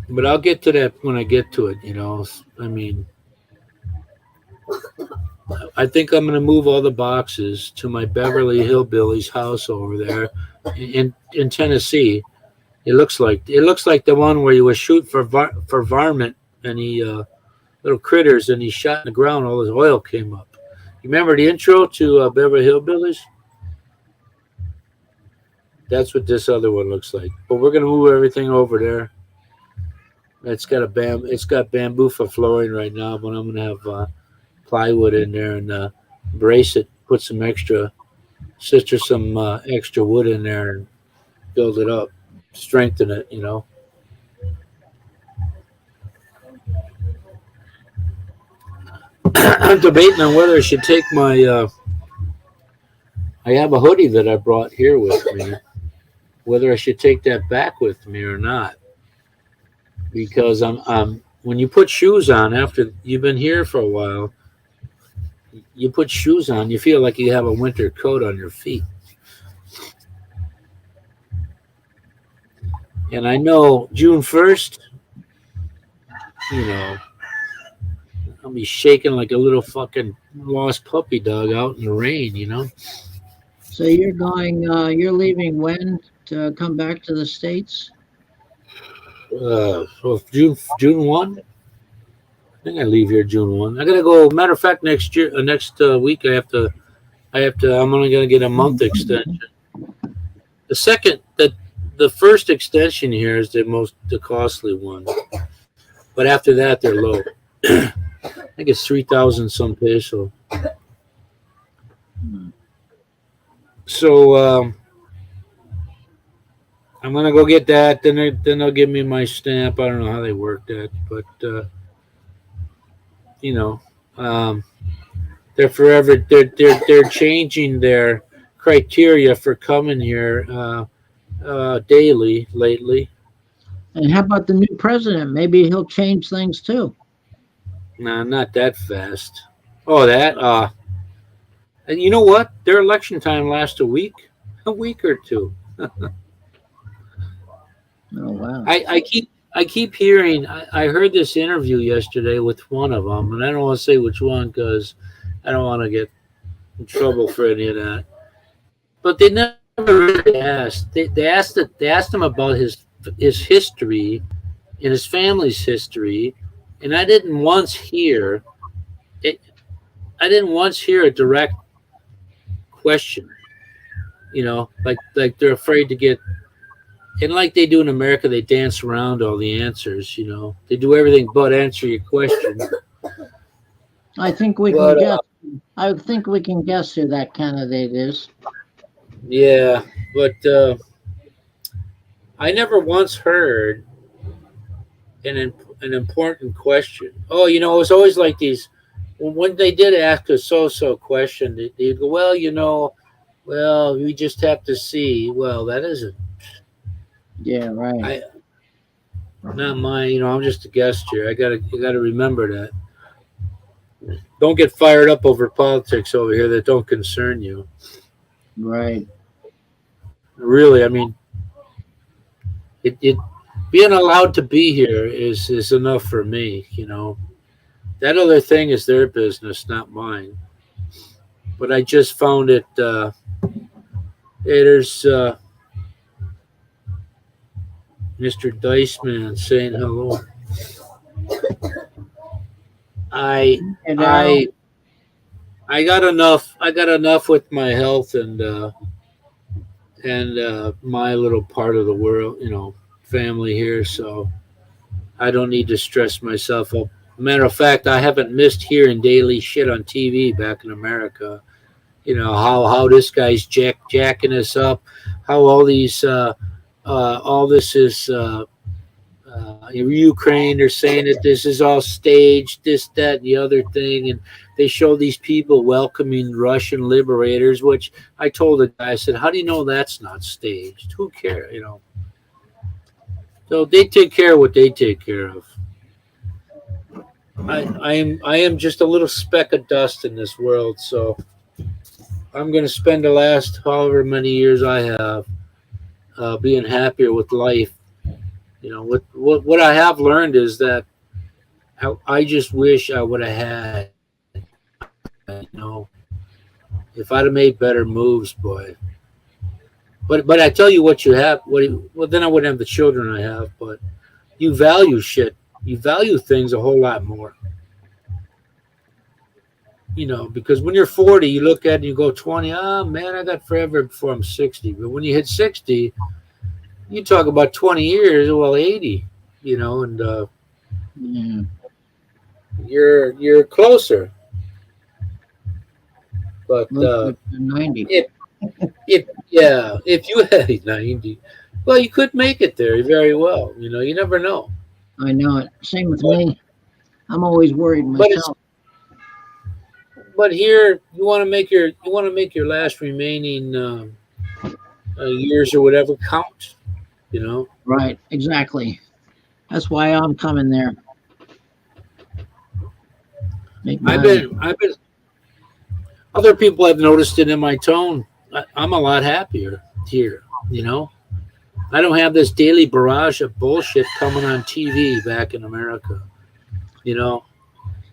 But I'll get to that when I get to it, you know. I mean, I think I'm going to move all the boxes to my Beverly Hillbillies house over there in Tennessee. It looks like the one where you was shoot for varmint and he little critters, and he shot in the ground. All his oil came up. You remember the intro to Beverly Hillbillies? That's what this other one looks like. But we're going to move everything over there. It's got bamboo for flooring right now, but I'm gonna have plywood in there and brace it. Put some extra wood in there and build it up, strengthen it. You know. I'm debating on whether I should take my. I have a hoodie that I brought here with me. Whether I should take that back with me or not. Because when you put shoes on after you've been here for a while, you put shoes on, you feel like you have a winter coat on your feet. And I know June 1st, you know, I'll be shaking like a little fucking lost puppy dog out in the rain, you know. So you're leaving when to come back to the States? So June 1. I think I leave here June 1. I gotta go. Matter of fact, next week I'm only gonna get a month extension. The first extension here is the costly one, but after that they're low. I think it's 3,000 some peso. So I'm gonna go get that. Then they'll give me my stamp. I don't know how they work that, but you know, they're forever. They're changing their criteria for coming here daily lately. And how about the new president? Maybe he'll change things too. Nah, not that fast. Oh, that. And you know what? Their election time lasts a week or two. Oh wow! I keep hearing. I heard this interview yesterday with one of them, and I don't want to say which one because I don't want to get in trouble for any of that. But they never really asked. They asked him about his history and his family's history, and I didn't once hear it. I didn't once hear a direct question. You know, like they're afraid to get. And like they do in America, they dance around all the answers. You know, they do everything but answer your question. I think we can guess. I think we can guess who that candidate is. Yeah, but I never once heard an important question. Oh, you know, it was always like these. When they did ask a so-so question, they'd go, "Well, you know, we just have to see." Well, that isn't. Yeah, right. Not mine. You know, I'm just a guest here. You gotta remember that. Don't get fired up over politics over here that don't concern you. Right. Really, I mean, it being allowed to be here is enough for me. You know, that other thing is their business, not mine. But I just found it. There's. Mr. Diceman saying hello. I got enough. I got enough with my health and my little part of the world, you know, family here. So I don't need to stress myself up. Matter of fact, I haven't missed hearing daily shit on TV back in America. You know how this guy's jacking us up, how all these all this is Ukraine. They're saying that this is all staged, this, that, and the other thing, and they show these people welcoming Russian liberators. Which I told the guy, I said, "How do you know that's not staged? Who cares? You know." So they take care of what they take care of. I am just a little speck of dust in this world, so I'm going to spend the last however many years I have being happier with life. You know, what I have learned is that I just wish I would have had, you know, if I'd have made better moves, boy. But I tell you what you have. Well, then I wouldn't have the children I have. But you value shit. You value things a whole lot more. You know, because when you're 40, you look at it and you go 20. Oh man, I got forever before I'm 60. But when you hit 60, you talk about 20 years. Well, 80. You know, and Yeah. you're closer. But Looks like 90. if you had 90, well, you could make it there very well. You know, you never know. I know it. Same with me. I'm always worried But it's- myself. But here, you want to make your last remaining years or whatever count. You know. Right, exactly. That's why I'm coming there. Make my I've been. Other people have noticed it in my tone. I'm a lot happier here. You know, I don't have this daily barrage of bullshit coming on TV back in America. You know,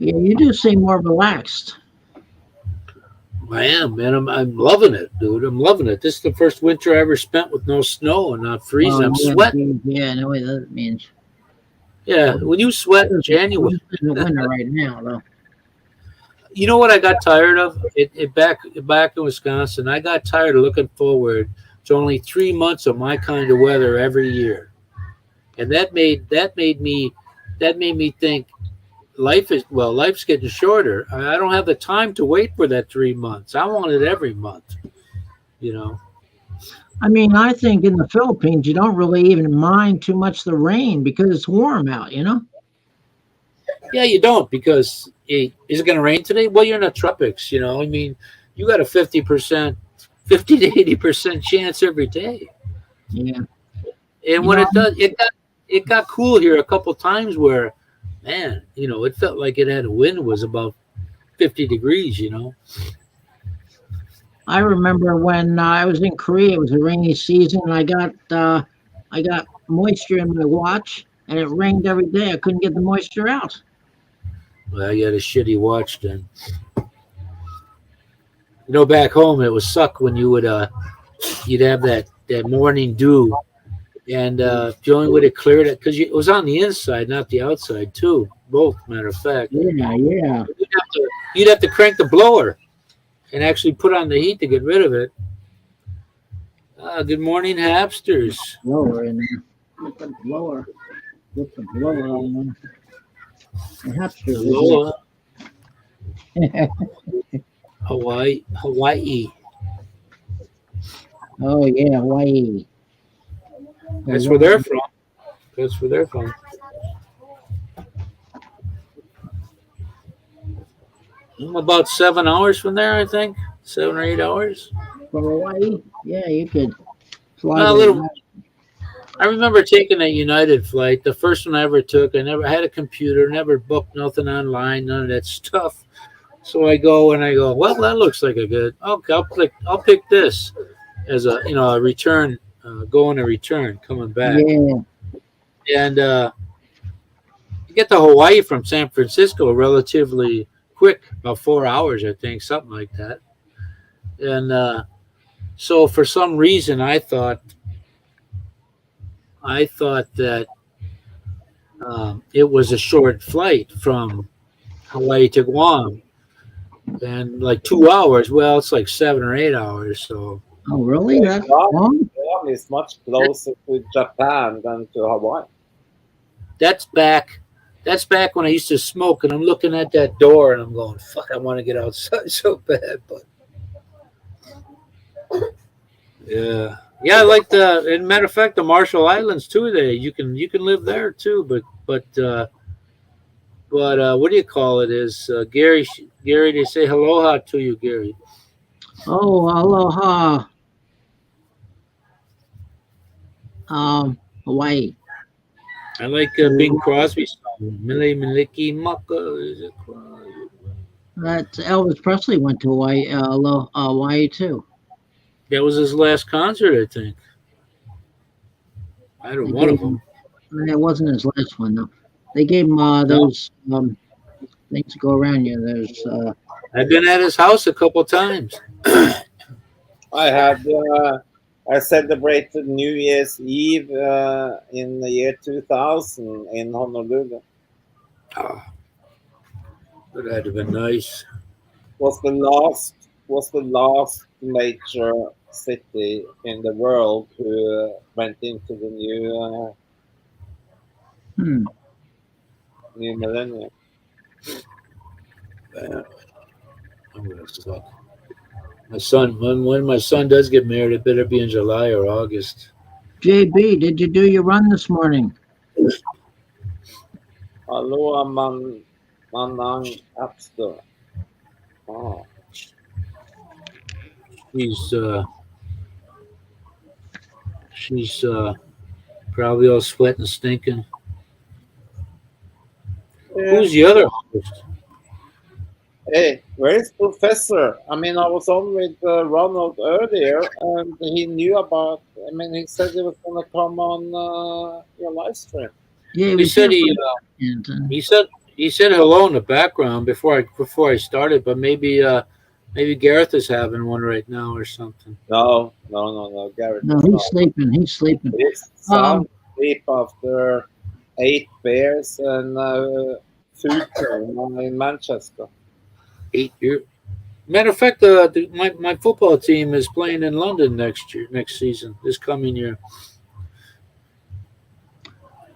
Yeah, you do seem more relaxed. I am, man. I'm loving it, dude. I'm loving it. This is the first winter I ever spent with no snow and not freezing. I'm yeah, sweating. Yeah, I know what that means. Yeah, when you sweat in January, It's in the winter right now, though. you know what I got tired of? It back in Wisconsin, I got tired of looking forward to only 3 months of my kind of weather every year, and that made me think life's getting shorter. I don't have the time to wait for that 3 months. I want it every month. You know. I mean, I think in the Philippines, you don't really even mind too much the rain because it's warm out, you know? Yeah, you don't, because is it going to rain today? Well, you're in the tropics, you know. I mean, you got a 50 to 80% chance every day. Yeah. And when it does, it got cool here a couple times where, man, you know, it felt like it had a wind was about 50 degrees, you know. I remember when I was in Korea, it was a rainy season, and I got moisture in my watch, and it rained every day. I couldn't get the moisture out. Well, you had a shitty watch then. You know, back home it was suck when you would you'd have that morning dew, and the only way to clear it, because it was on the inside, not the outside too. Both, matter of fact. Yeah. You'd have to crank the blower and actually put on the heat to get rid of it. Good morning, Hapsters. Blower in there. Put the blower. Put the blower on there. Perhaps Aloha, Hawaii. Oh yeah, Hawaii. That's where they're from. That's where they're from. I'm about 7 hours from there, I think. 7 or 8 hours. From Hawaii? Yeah, you could fly. A to little. Hawaii. I remember taking a United flight, the first one I ever took. I never had a computer, never booked nothing online, none of that stuff. So I go, well, that looks like a good. Okay, I'll pick this as a a return, going and return, coming back. Yeah. And you get to Hawaii from San Francisco relatively quick, about 4 hours, I think, something like that. And so for some reason, I thought that it was a short flight from Hawaii to Guam, and like 2 hours. Well, it's like 7 or 8 hours. So Oh, really? That's Guam long? is much closer to Japan than to Hawaii. that's back. That's back when I used to smoke, and I'm looking at that door, and I'm going, "Fuck! I want to get outside so bad." But Yeah, yeah. I like the. And matter of fact, the Marshall Islands too. You can live there too. But what do you call it? Is Gary? Gary, they say aloha to you, Gary. Oh, aloha. Hawaii. I like Bing Crosby's song. Mele Meliki Maka. Is it Crosby? That Elvis Presley went to Hawaii, Hawaii too. That was his last concert, I think. I don't They one of gave him, them. it wasn't his last one though. They gave him those things to go around you. There's I've been at his house a couple times. I had I celebrated New Year's Eve in the year 2000 in Honolulu. Oh, that had to have been nice. Was the last major city in the world who went into the new millennium. I'm gonna suck. My son, when my son does get married, it better be in July or August. JB. Did you do your run this morning? Aloha Manang App Store. Oh. She's probably all sweating, stinking. Yeah. Who's the other host? Hey, where is Professor? I mean, I was on with Ronald earlier, and he knew about. I mean, he said he was going to come on your live stream. Yeah, He said he said hello in the background before I started, but maybe Gareth is having one right now or something. No, Garrett. No, he's sleeping. He's sleeping. He's sound asleep after 8 beers and food in Manchester. 8 years. Matter of fact, my football team is playing in London next season, this coming year.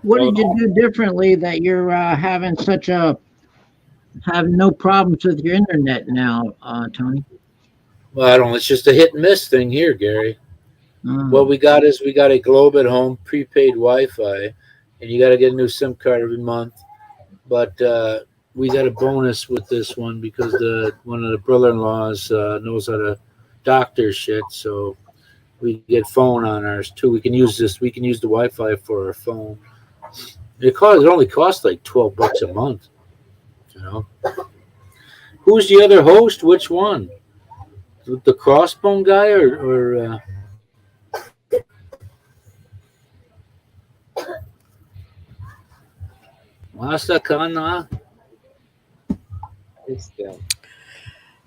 What did you do differently that you're having no problems with your internet now, Tony? Well, I don't know. It's just a hit and miss thing here, Gary. What we got is we got a Globe at home prepaid Wi-Fi, and you got to get a new SIM card every month. But we got a bonus with this one because one of the brother-in-laws knows how to doctor shit, so we get phone on ours too. We can use this. We can use the Wi-Fi for our phone. It only costs like $12 a month. You know. Who's the other host? Which one? The Crossbone guy or Masakana?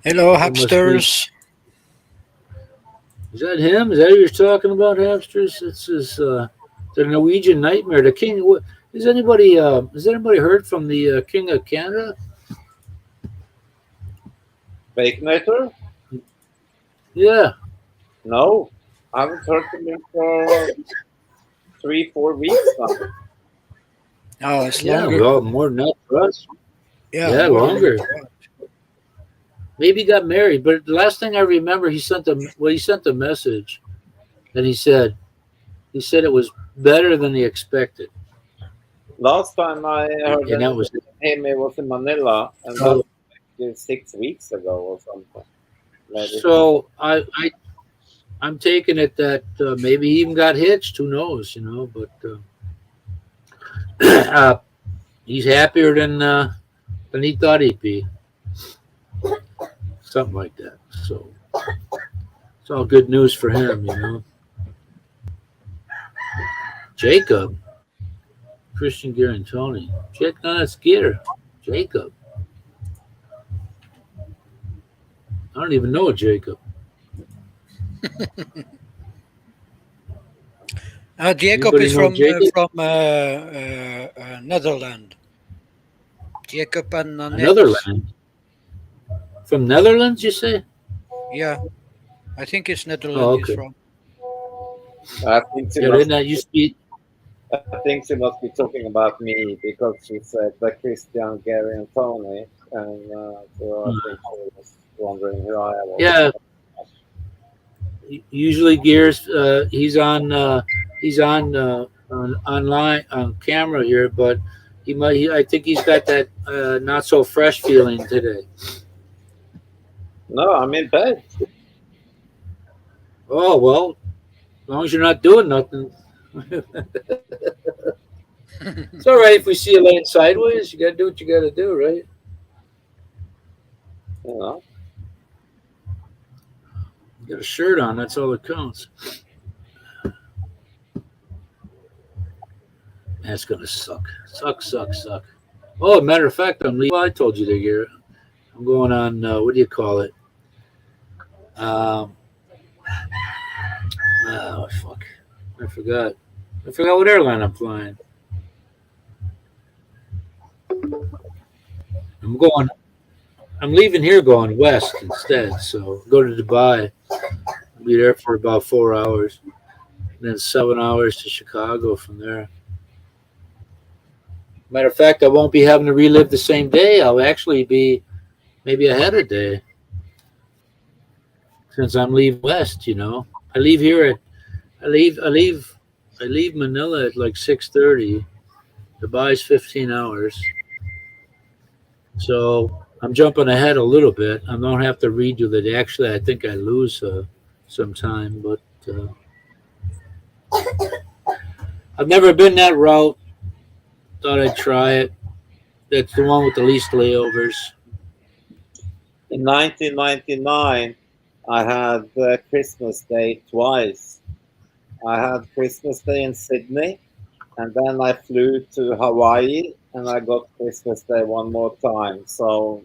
Hello, Hapsters. Is that him? Is that who you're talking about, Hapsters? This is the Norwegian Nightmare. The king. Has anybody heard from the King of Canada? Baconator? Yeah. No, I haven't heard from him for 3-4 weeks now. Oh, it's Yeah, longer. well, more than that for us. Yeah, more longer. Maybe he got married, but the last thing I remember, he sent a message, and he said it was better than he expected. Last time I heard And that was him, it was in Manila, and that was like 6 weeks ago or something. Maybe. so. I'm taking it that maybe he even got hitched. Who knows? You know, but he's happier than he thought he'd be. Something like that. So it's all good news for him, you know. Jacob, Christian Garantoni. No, that's Gear. Jacob. I don't even know a Jacob. Jacob Anybody is know from Jacob? Netherlands. Jacob and Netherlands. From Netherlands, you say? Yeah, I think it's Netherlands. Oh, He's okay. from. I think she Yeah, must, didn't that used to be? I think she must be talking about me because she said that Christian, Gary, and Tony, and so I think she was wondering who I was. Yeah. Usually Gears, he's on online on camera here, but I think he's got that not so fresh feeling today. No, I'm in bed. Oh well, as long as you're not doing nothing. It's all right if we see you laying sideways. You got to do what you got to do, right? You know. You got a shirt on. That's all that counts. That's gonna suck. Suck. Oh, matter of fact, I'm leaving. Well, I told you to hear. I'm going on. What do you call it? Oh fuck! I forgot what airline I'm flying. I'm leaving here going west instead. So go to Dubai. I'll be there for about 4 hours. And then 7 hours to Chicago from there. Matter of fact, I won't be having to relive the same day. I'll actually be maybe ahead a day. Since I'm leaving west, you know. I leave Manila at like 6:30. Dubai's 15 hours. So I'm jumping ahead a little bit. I don't have to redo that. Actually, I think I lose some time, but I've never been that route. Thought I'd try it. That's the one with the least layovers. In 1999, I had Christmas Day twice. I had Christmas Day in Sydney, and then I flew to Hawaii, and I got Christmas Day one more time. So,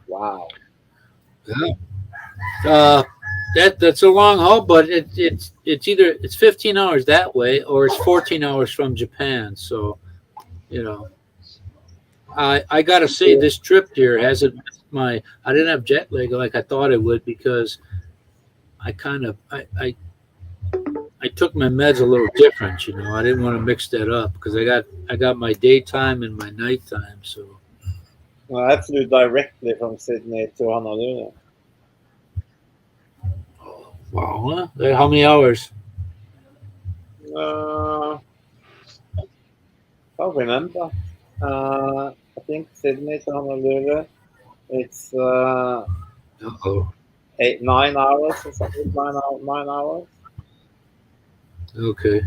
wow. Yeah. That's a long haul, but it's either 15 hours that way or it's 14 hours from Japan. So, you know, I gotta say this trip here hasn't missed I didn't have jet lag like I thought it would because I took my meds a little different, you know. I didn't want to mix that up because I got my daytime and my nighttime. So I flew directly from Sydney to Honolulu. wow, huh? How many hours? I don't remember. I think Sydney to Honolulu, it's 9 hours or something. 9 hours. Okay.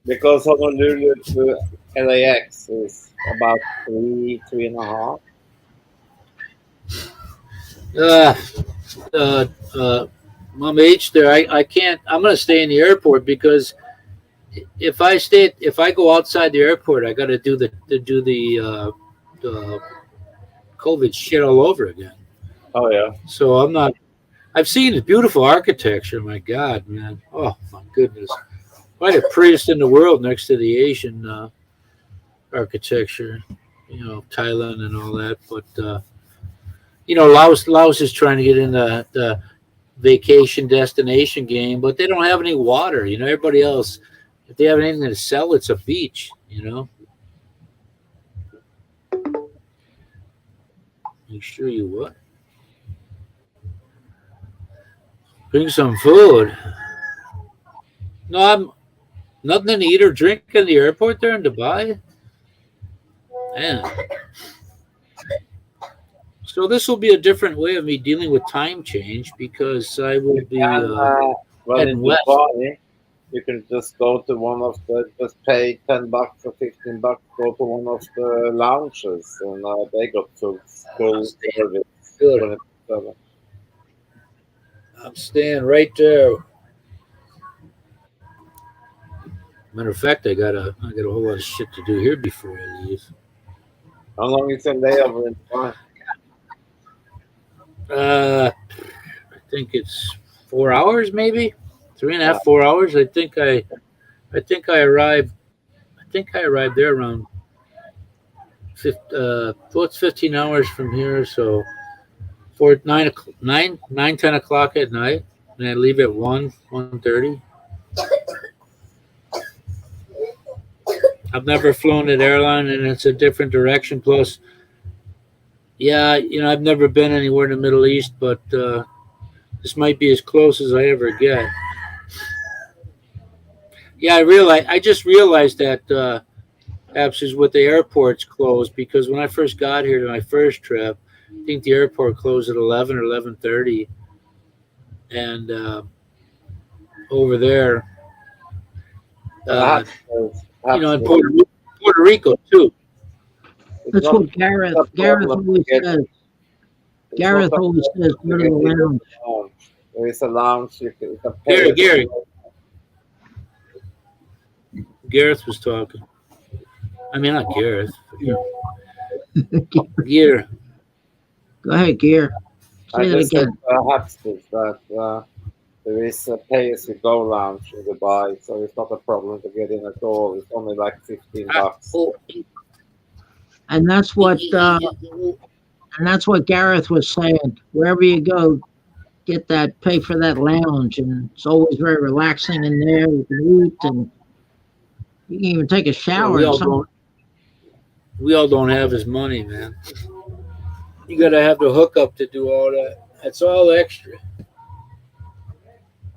Because Honolulu to LAX is about 3.5. Mom H there. I can't. I'm gonna stay in the airport because if I go outside the airport, I got to do the COVID shit all over again. Oh yeah. So I'm not. I've seen the beautiful architecture. My God, man. Oh my goodness. Probably the prettiest in the world next to the Asian architecture. You know, Thailand and all that. But you know, Laos is trying to get in the vacation destination game, but they don't have any water. You know, everybody else, if they have anything to sell, it's a beach. You know. Make sure you what? Bring some food. No, I'm nothing to eat or drink in the airport there in Dubai. Man. So this will be a different way of me dealing with time change because I will be Well, in heading west. Dubai, you can just go to one of just pay $10 or $15, go to one of the lounges, and they got full service. Good. I'm staying right there. Matter of fact, I got a whole lot of shit to do here before I leave. How long is your layover in Dubai? I think it's 4 hours, maybe 3.5, 4 hours. I think I arrived there around 15 hours from here. So 10 o'clock at night, and I leave at 1:30. I've never flown an airline, and it's a different direction. Plus, yeah, you know, I've never been anywhere in the Middle East, but the This might be as close as I ever get. Yeah, I just realized that perhaps is with the airports closed, because when I first got here to my first trip, I think the airport closed at 11 or 11:30, and over there, in Puerto Rico too. That's what Gareth always says. Gareth always says, go to the lounge. There is a lounge. You can pay. Gareth was talking. I mean, not Gareth. Gear. Go ahead, Gear. I Say that just said again. perhaps that there is a pay-as-you-go lounge in Dubai, so it's not a problem to get in at all. It's only like $15. And that's what Gareth was saying. Wherever you go, get that, pay for that lounge, and it's always very relaxing in there. You can eat, and you can even take a shower. We all don't have his money, man. You got to have the hookup to do all that. That's all extra.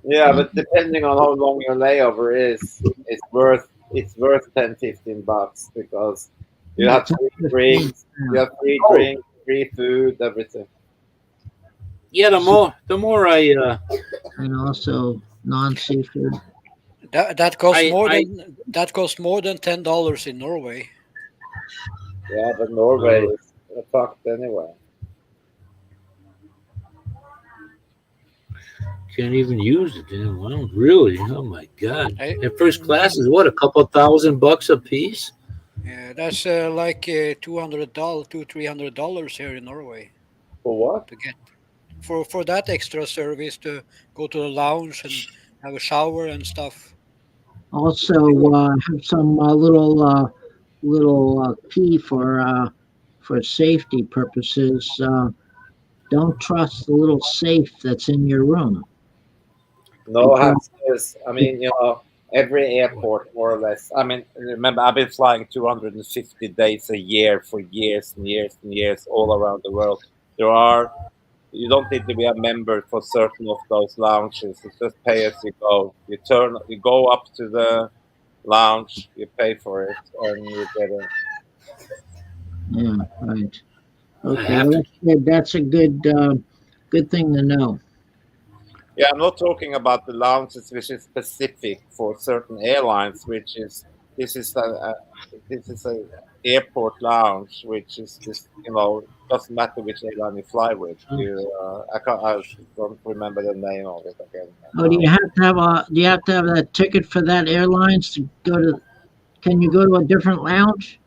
Yeah, but depending on how long your layover is, it's worth $10-15 because you have free drinks, free food, everything. Yeah, the more I and also non-seafood. That costs more than $10 in Norway. Yeah, but Norway is fucked anyway. can't even use it. Well, really? Oh my God! And first class is what, a couple $1,000 a piece? Yeah, that's like $200-$300 here in Norway. For what? To get for that extra service to go to the lounge and have a shower and stuff. Also, have some little key for safety purposes. Don't trust the little safe that's in your room. No, I mean, every airport, more or less. I mean, remember, I've been flying 250 days a year for years and years and years all around the world. You don't need to be a member for certain of those lounges. It's just pay as you go. You go up to the lounge, you pay for it, and you get it. Yeah, right. Okay, well, that's a good thing to know. Yeah, I'm not talking about the lounges which is specific for certain airlines, this is a airport lounge, which is just, doesn't matter which airline you fly with. I don't remember the name of it again. Oh, do you have to have that ticket for that airlines to go to? Can you go to a different lounge?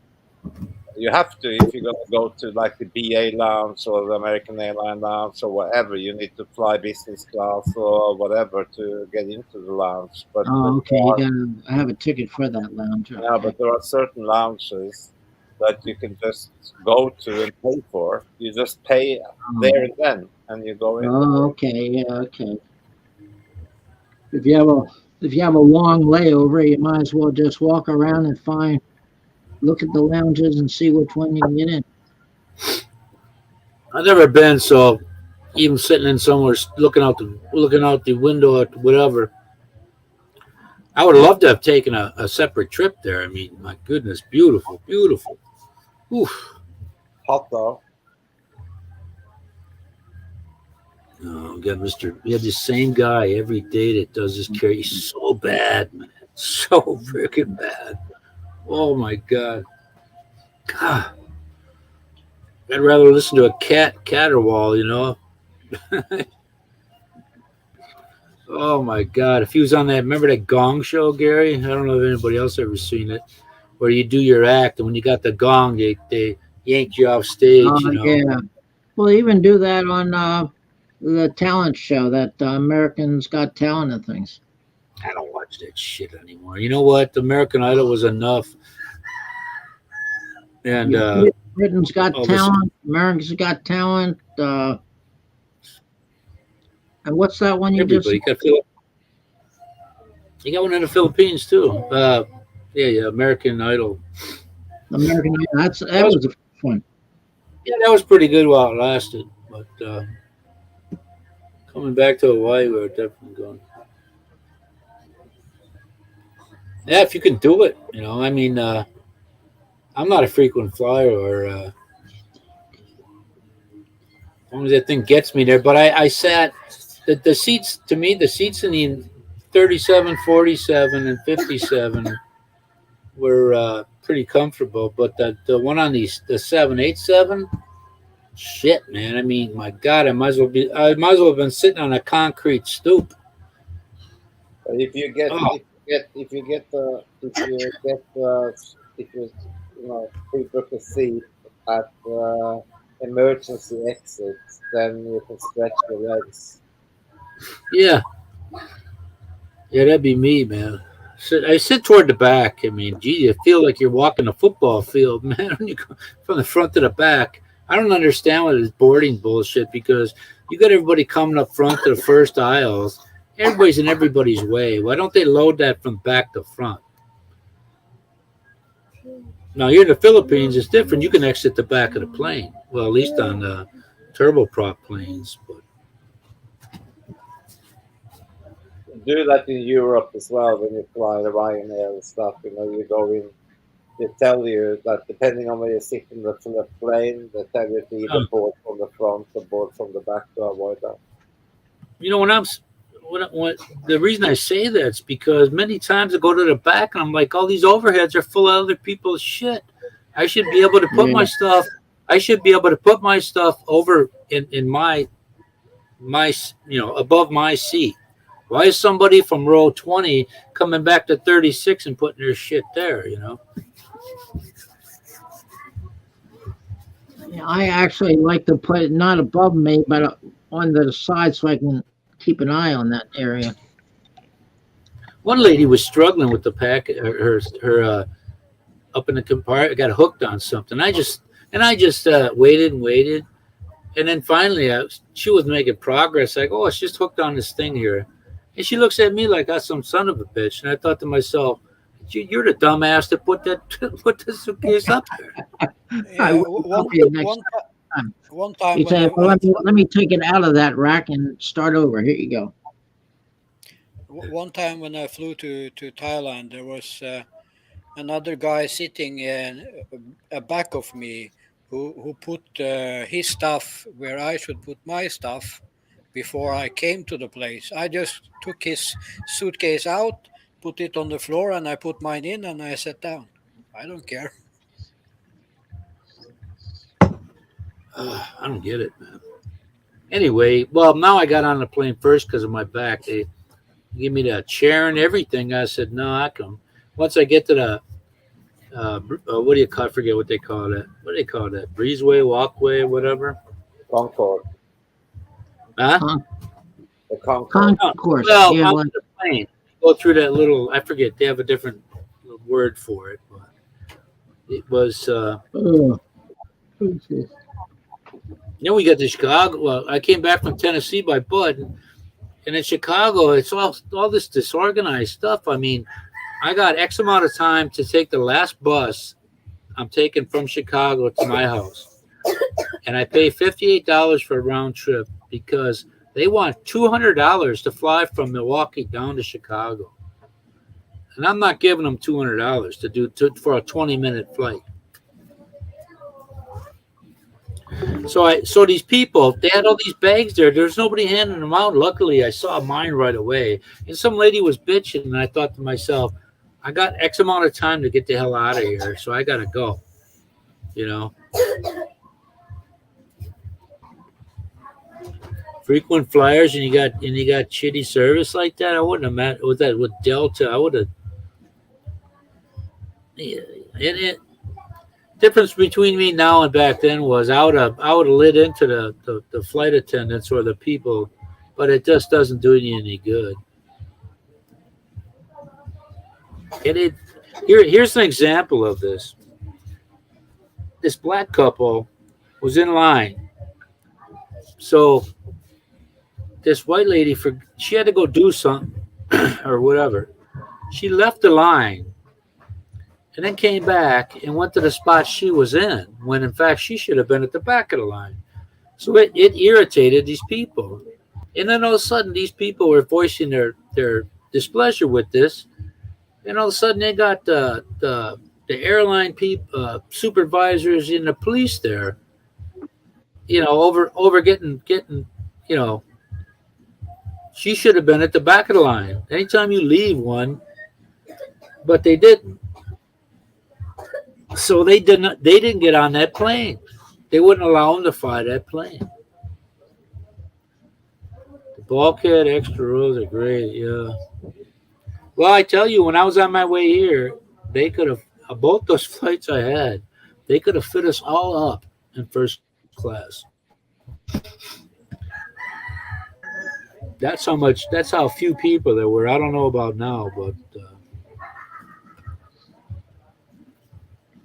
You have to, if you're going to go to like the BA lounge or the American Airline lounge or whatever. You need to fly business class or whatever to get into the lounge. But okay, you gotta have a ticket for that lounge. Okay. Yeah, but there are certain lounges that you can just go to and pay for. You just pay there and then, and you go in. Oh, okay, yeah, okay. If you have a long layover, you might as well just walk around and look at the lounges and see which one you can get in. I've never been, so even sitting in somewhere looking out the window at whatever. I would love to have taken a separate trip there. I mean, my goodness, beautiful, beautiful. Oof. Hot though. Oh, we have this same guy every day that does this carry. He's so bad, man. So freaking bad. Oh my God. God. I'd rather listen to a caterwaul, Oh my God. If he was on remember that Gong show, Gary? I don't know if anybody else ever seen it, where you do your act and when you got the gong, they yanked you off stage. Yeah. Well, they even do that on the talent show, that Americans Got Talent and things. I don't watch that shit anymore. You know what? American Idol was enough. And Britain's Got Talent, America's Got Talent, and what's that one you just? You got one in the Philippines too. Yeah, American Idol. American Idol. That was the first one. Yeah, that was pretty good while it lasted. But Coming back to Hawaii, we're definitely going. Yeah, if you can do it, I mean, I'm not a frequent flyer, or as long as that thing gets me there. But I sat the seats, to me, the seats in the 37, 47, and 57 were pretty comfortable. But the one on the 787, shit, man. I mean, my God, I might as well have been sitting on a concrete stoop. But if you pre-book a seat at emergency exits, then you can stretch your legs. Yeah, that'd be me, man. I sit toward the back. I mean, gee, you feel like you're walking a football field, man, when you go from the front to the back. I don't understand what this boarding bullshit, because you got everybody coming up front to the first aisles. Everybody's in everybody's way. Why don't they load that from back to front? Now, here in the Philippines, it's different. You can exit the back of the plane. Well, at least on the turboprop planes. But Do that in Europe as well when you fly the Ryanair and stuff. You go in. They tell you that depending on where you sit in the plane, they tell you to either board from the front or board from the back to avoid that. When the reason I say that is because many times I go to the back and I'm like, all these overheads are full of other people's shit. I should be able to put my stuff. I should be able to put my stuff over in my above my seat. Why is somebody from row 20 coming back to 36 and putting their shit there? I actually like to put it not above me, but on the side, so I can keep an eye on that area. One lady was struggling with the pack, her up in the compartment, got hooked on something. I just waited and waited, and then finally she was making progress. Like, oh, it's just hooked on this thing here, and she looks at me like I'm some son of a bitch. And I thought to myself, you're the dumbass that put the suitcase up there. Yeah, one time You when say, I well, went- let me take it out of that rack and start over. Here you go. One time when I flew to Thailand, there was another guy sitting in back of me who put his stuff where I should put my stuff before I came to the place. I just took his suitcase out, put it on the floor, and I put mine in, and I sat down. I don't care. I don't get it, man. Anyway, well, now I got on the plane first because of my back. They give me the chair and everything. I said, no, I come. Once I get to the, what do you call? I forget what they call it. What do they call that? Breezeway, walkway, whatever. Concorde. Huh? The Concorde. Concourse. Well, Yeah, on well, the plane, go through that little. I forget. They have a different word for it, but it was. Then we got to Chicago. Well, I came back from Tennessee by Bud, and in Chicago, it's all this disorganized stuff. I mean, I got X amount of time to take the last bus I'm taking from Chicago to my house, and I pay $58 for a round trip because they want $200 to fly from Milwaukee down to Chicago, and I'm not giving them $200 to do for a 20-minute flight. So these people, they had all these bags there. There's nobody handing them out. Luckily, I saw mine right away. And some lady was bitching, and I thought to myself, I got X amount of time to get the hell out of here, so I got to go. Frequent flyers, and you got shitty service like that. I wouldn't have met with that with Delta. I would have. Yeah, difference between me now and back then was I would have lit into the flight attendants or the people, but it just doesn't do you any good. And here's an example of this. This black couple was in line, so this white lady she had to go do something or whatever. She left the line. And then came back and went to the spot she was in, when in fact she should have been at the back of the line. So it irritated these people. And then all of a sudden, these people were voicing their displeasure with this, and all of a sudden they got the airline supervisors and the police there, over getting, she should have been at the back of the line. Anytime you leave one, but they didn't. So they didn't get on that plane. They wouldn't allow them to fly that plane. The bulkhead extra rows are great, yeah. Well, I tell you, when I was on my way here, they could have, both those flights I had, they could have fit us all up in first class. That's how few people there were. I don't know about now, but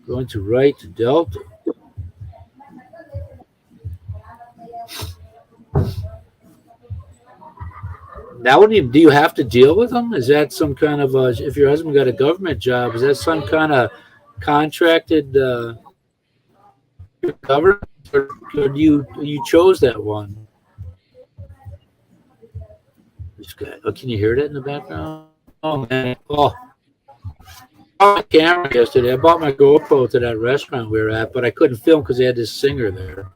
going to right to Delta. Now, do you have to deal with them? Is that some kind of if your husband got a government job, is that some kind of contracted government, or you chose that one? This guy. Oh, can you hear that in the background? Oh man! Oh, I bought my camera yesterday. I bought my GoPro to that restaurant we were at, but I couldn't film because they had this singer there.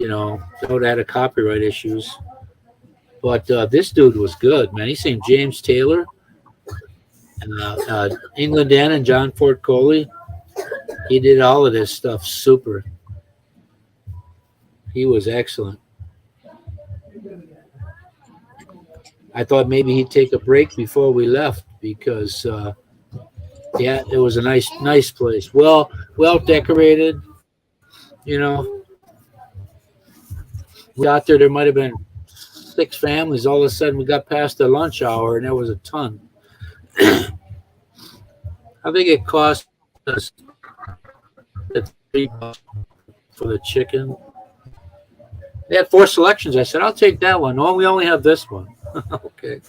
So they had a copyright issues. But this dude was good, man. He's named James Taylor, and England Dan and John Ford Coley. He did all of this stuff super. He was excellent. I thought maybe he'd take a break before we left because, it was a nice place. Well decorated. We got there. There might have been 6 families. All of a sudden, we got past the lunch hour, and there was a ton. I think it cost us $3 for the chicken. They had 4 selections. I said, I'll take that one. Oh, we only have this one. Okay.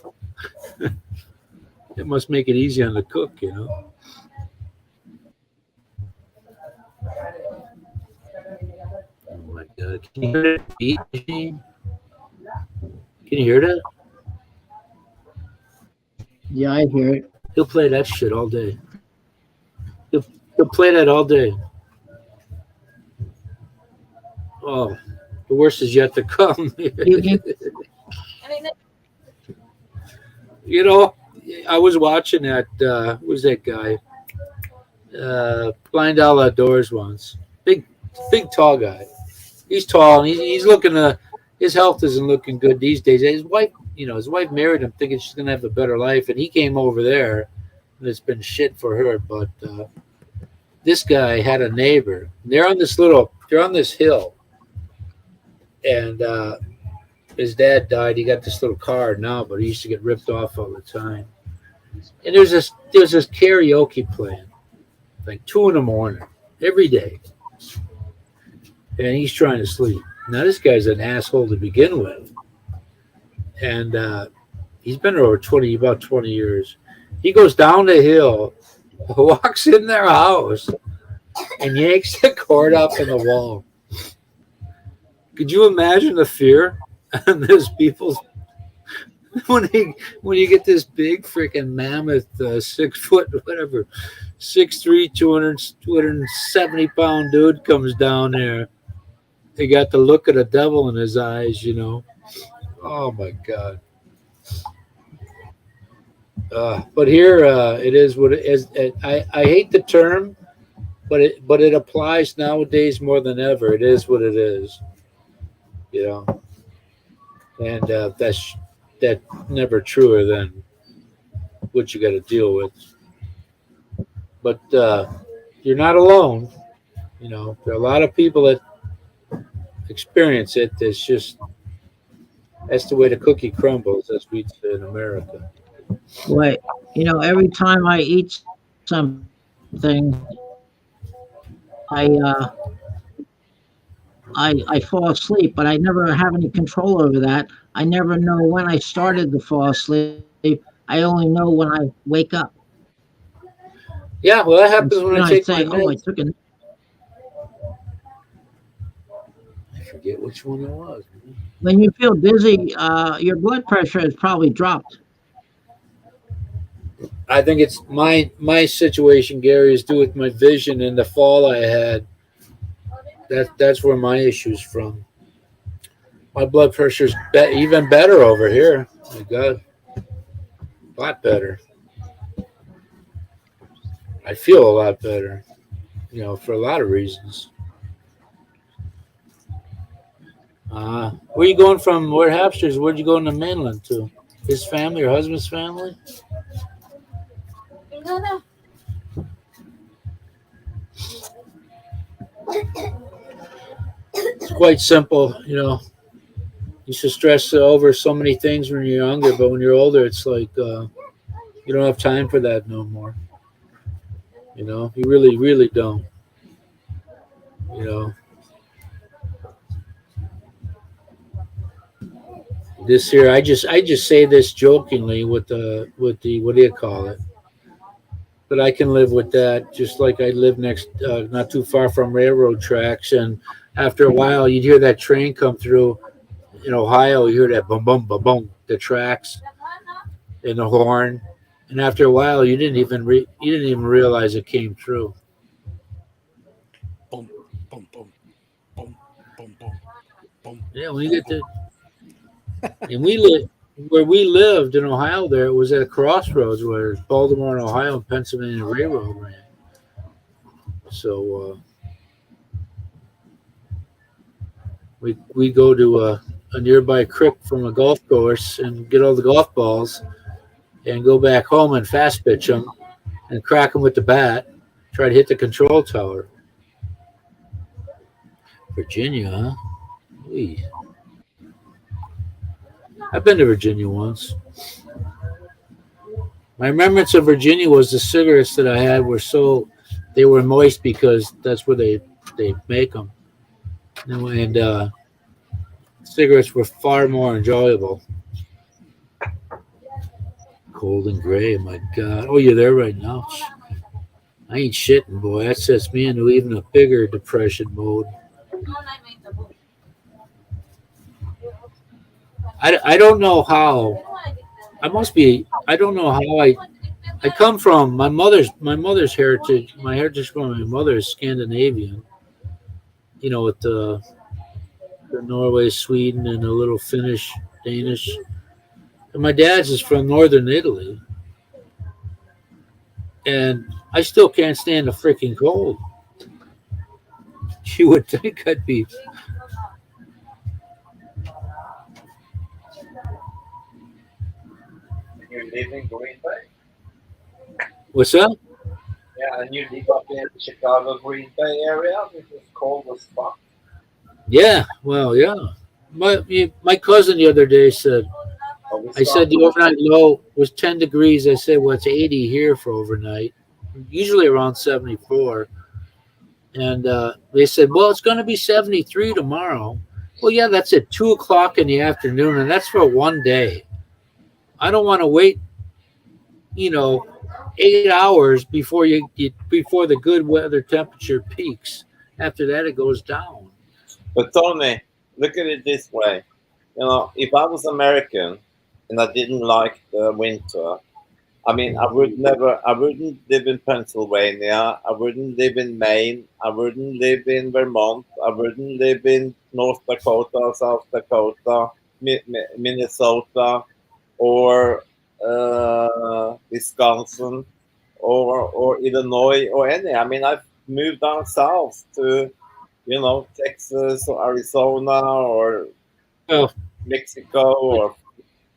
It must make it easy on the cook, Oh my God! Can you hear that beat machine? Can you hear that? Yeah, I hear it. He'll play that shit all day. He'll play that all day. Oh, the worst is yet to come. I was watching that. Who's that guy? Blind Outdoors once. Big, tall guy. He's tall, and he's looking to. His health isn't looking good these days. His wife married him thinking she's gonna have a better life, and he came over there, and it's been shit for her. But this guy had a neighbor. They're on this hill, and his dad died. He got this little car now, but he used to get ripped off all the time. And there's this karaoke playing, like 2 a.m. every day, and he's trying to sleep. Now this guy's an asshole to begin with, and he's been there over about 20 years. He goes down the hill, walks in their house, and yanks the cord up in the wall. Could you imagine the fear on those people's when you get this big freaking mammoth 6 foot whatever 6'3", 270 pound dude comes down there? He got the look of the devil in his eyes, Oh my God. But here it is what it is. I hate the term, but it applies nowadays more than ever. It is what it is, and that's never truer than what you got to deal with. But you're not alone. There are a lot of people that experience it. That's the way the cookie crumbles, as we say in America. Wait, every time I eat something, I fall asleep, but I never have any control over that. I never know when I started to fall asleep. I only know when I wake up. Yeah, well, that happens when I take my I meds. took a forget which one it was. When you feel dizzy, your blood pressure has probably dropped. I think it's my situation, Gary, is due with my vision and the fall I had. That's where my issue's from. My blood pressure's even better over here. My God, a lot better. I feel a lot better, for a lot of reasons. Where you going from? Where Hapsters? Where'd you go in the mainland to? His family, your husband's family? It's quite simple, You should stress over so many things when you're younger, but when you're older, it's like you don't have time for that no more. You really, really don't. This here, I just say this jokingly with the what do you call it? But I can live with that, just like I live next, not too far from railroad tracks, and after a while, you'd hear that train come through. In Ohio, you hear that boom, boom, boom, boom, the tracks and the horn, and after a while, you didn't even realize it came through. Boom, boom, boom, boom, boom, boom, boom. Yeah, when you get to, and where we lived in Ohio, there it was at a crossroads where Baltimore and Ohio and Pennsylvania Railroad ran. So we go to a nearby creek from a golf course and get all the golf balls and go back home and fast pitch them and crack them with the bat, try to hit the control tower. Virginia, huh? Wee. I've been to Virginia once. My remembrance of Virginia was the cigarettes that I had they were moist because that's where they make them. And cigarettes were far more enjoyable. Cold and gray, my God. Oh, you're there right now. I ain't shitting, boy. That sets me into even a bigger depression mode. I don't know how. I don't know how I come from my mother's heritage. My heritage from my mother is Scandinavian. With the Norway, Sweden, and a little Finnish, Danish. And my dad's is from northern Italy. And I still can't stand the freaking cold. You would think I'd be. You live in Green Bay? What's up? Yeah, and you live up in the Chicago Green Bay area, which is cold as fuck. Yeah, well, yeah. My cousin the other day said, I said the overnight low was 10 degrees. I said, well, it's 80 here for overnight, usually around 74. And they said, well, it's going to be 73 tomorrow. Well, yeah, that's at 2 o'clock in the afternoon, and that's for one day. I don't want to wait, 8 hours before before the good weather temperature peaks. After that, it goes down. But Tony, look at it this way. If I was American and I didn't like the winter, I wouldn't live in Pennsylvania. I wouldn't live in Maine. I wouldn't live in Vermont. I wouldn't live in North Dakota, South Dakota, Minnesota, or Wisconsin, or Illinois, or any. I've moved down south to, Texas or Arizona or Mexico or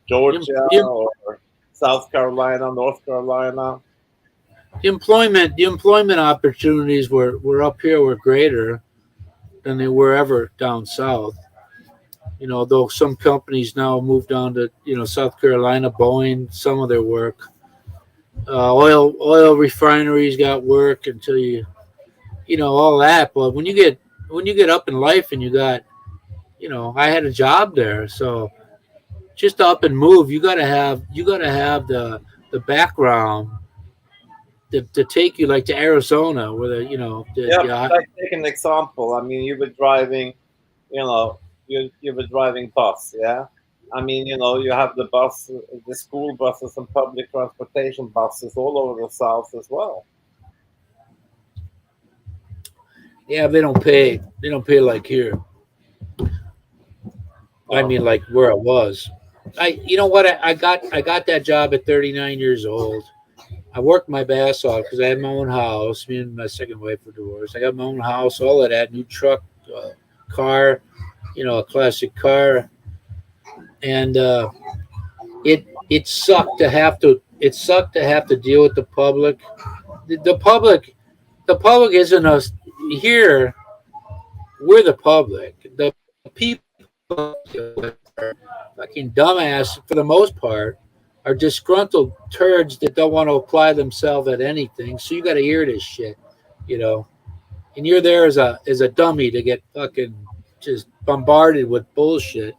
Georgia or South Carolina, North Carolina. The employment opportunities were up here were greater than they were ever down south. Though some companies now moved down to, South Carolina, Boeing, some of their work. Oil refineries got work until all that. But when you get up in life and you got, I had a job there, so just up and move, you gotta have the background to take you like to Arizona, where Like take an example. You were driving, you were driving bus, yeah. I mean, you have the bus, the school buses and public transportation buses all over the South as well. Yeah, they don't pay. They don't pay like here. I mean, like where I was. You know what? I got that job at 39 years old. I worked my ass off because I had my own house. Me and my second wife were divorced. I got my own house, all of that, new truck, car, a classic car, and it sucked to have to. It sucked to have to deal with the public. The public isn't us here. We're the public. The people are fucking dumbass for the most part, are disgruntled turds that don't want to apply themselves at anything. So you got to hear this shit, and you're there as a dummy to get fucking just bombarded with bullshit.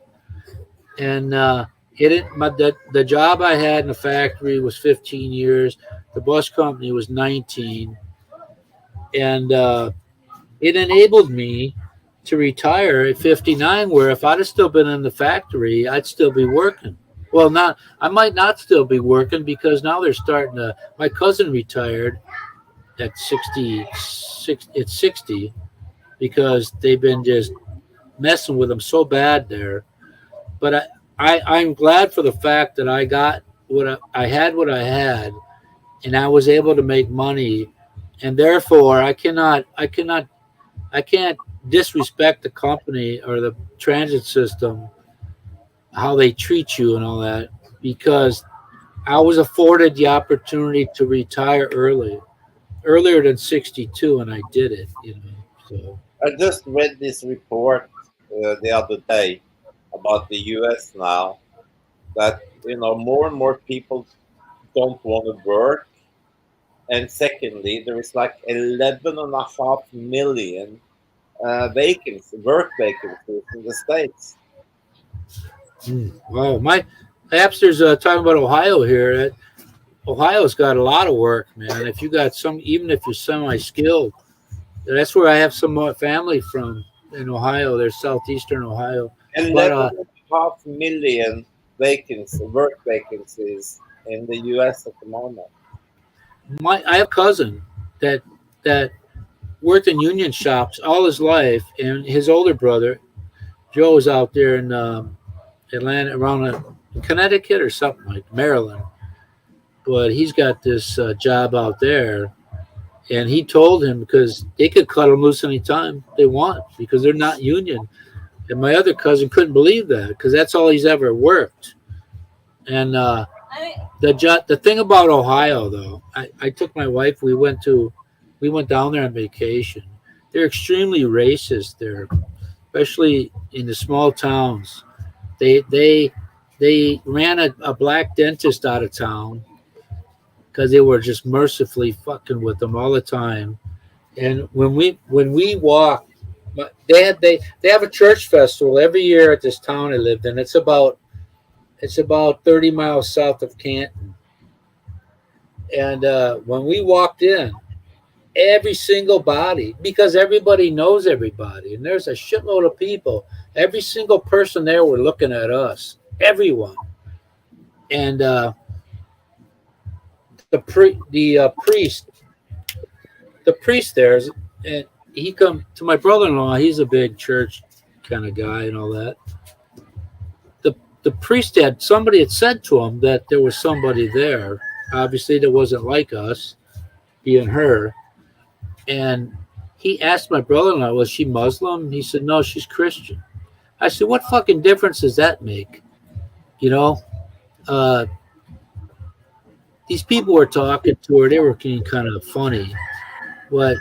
And the job I had in the factory was 15 years. The bus company was 19, and it enabled me to retire at 59, where if I'd have still been in the factory, I'd still be working. Well, I might not still be working because now they're starting to. My cousin retired at 60 because they've been just messing with him so bad there. But I'm glad for the fact that I got what I had, and I was able to make money, and therefore I can't disrespect the company or the transit system, how they treat you and all that, because I was afforded the opportunity to retire earlier than 62, and I did it. So I just read this report the other day about the U.S. now, that more and more people don't want to work, and secondly, there is like 11.5 million work vacancies in the States. Wow, my Napster's talking about Ohio here. Ohio's got a lot of work, man. If you got even if you're semi-skilled, that's where I have some family from in Ohio. They're southeastern Ohio. And 11.5 million work vacancies in the U.S. at the moment. I have a cousin that worked in union shops all his life, and his older brother Joe is out there in Atlanta, around Connecticut or something like Maryland, but he's got this job out there, and he told him because they could cut him loose anytime they want because they're not union. And my other cousin couldn't believe that because that's all he's ever worked. And the thing about Ohio, though, I took my wife. We went down there on vacation. They're extremely racist there, especially in the small towns. They ran a black dentist out of town because they were just mercifully fucking with them all the time. And when we walked, they have a church festival every year at this town I lived in. It's about 30 miles south of Canton. And when we walked in, every single body, because everybody knows everybody, and there's a shitload of people. Every single person there were looking at us, everyone. And the priest there, and he come to my brother-in-law. He's a big church kind of guy and all that. The priest somebody had said to him that there was somebody there, obviously that wasn't like us, being her. And he asked my brother-in-law, was she Muslim? He said, no, she's Christian. I said, what fucking difference does that make? These people were talking to her. They were being kind of funny. But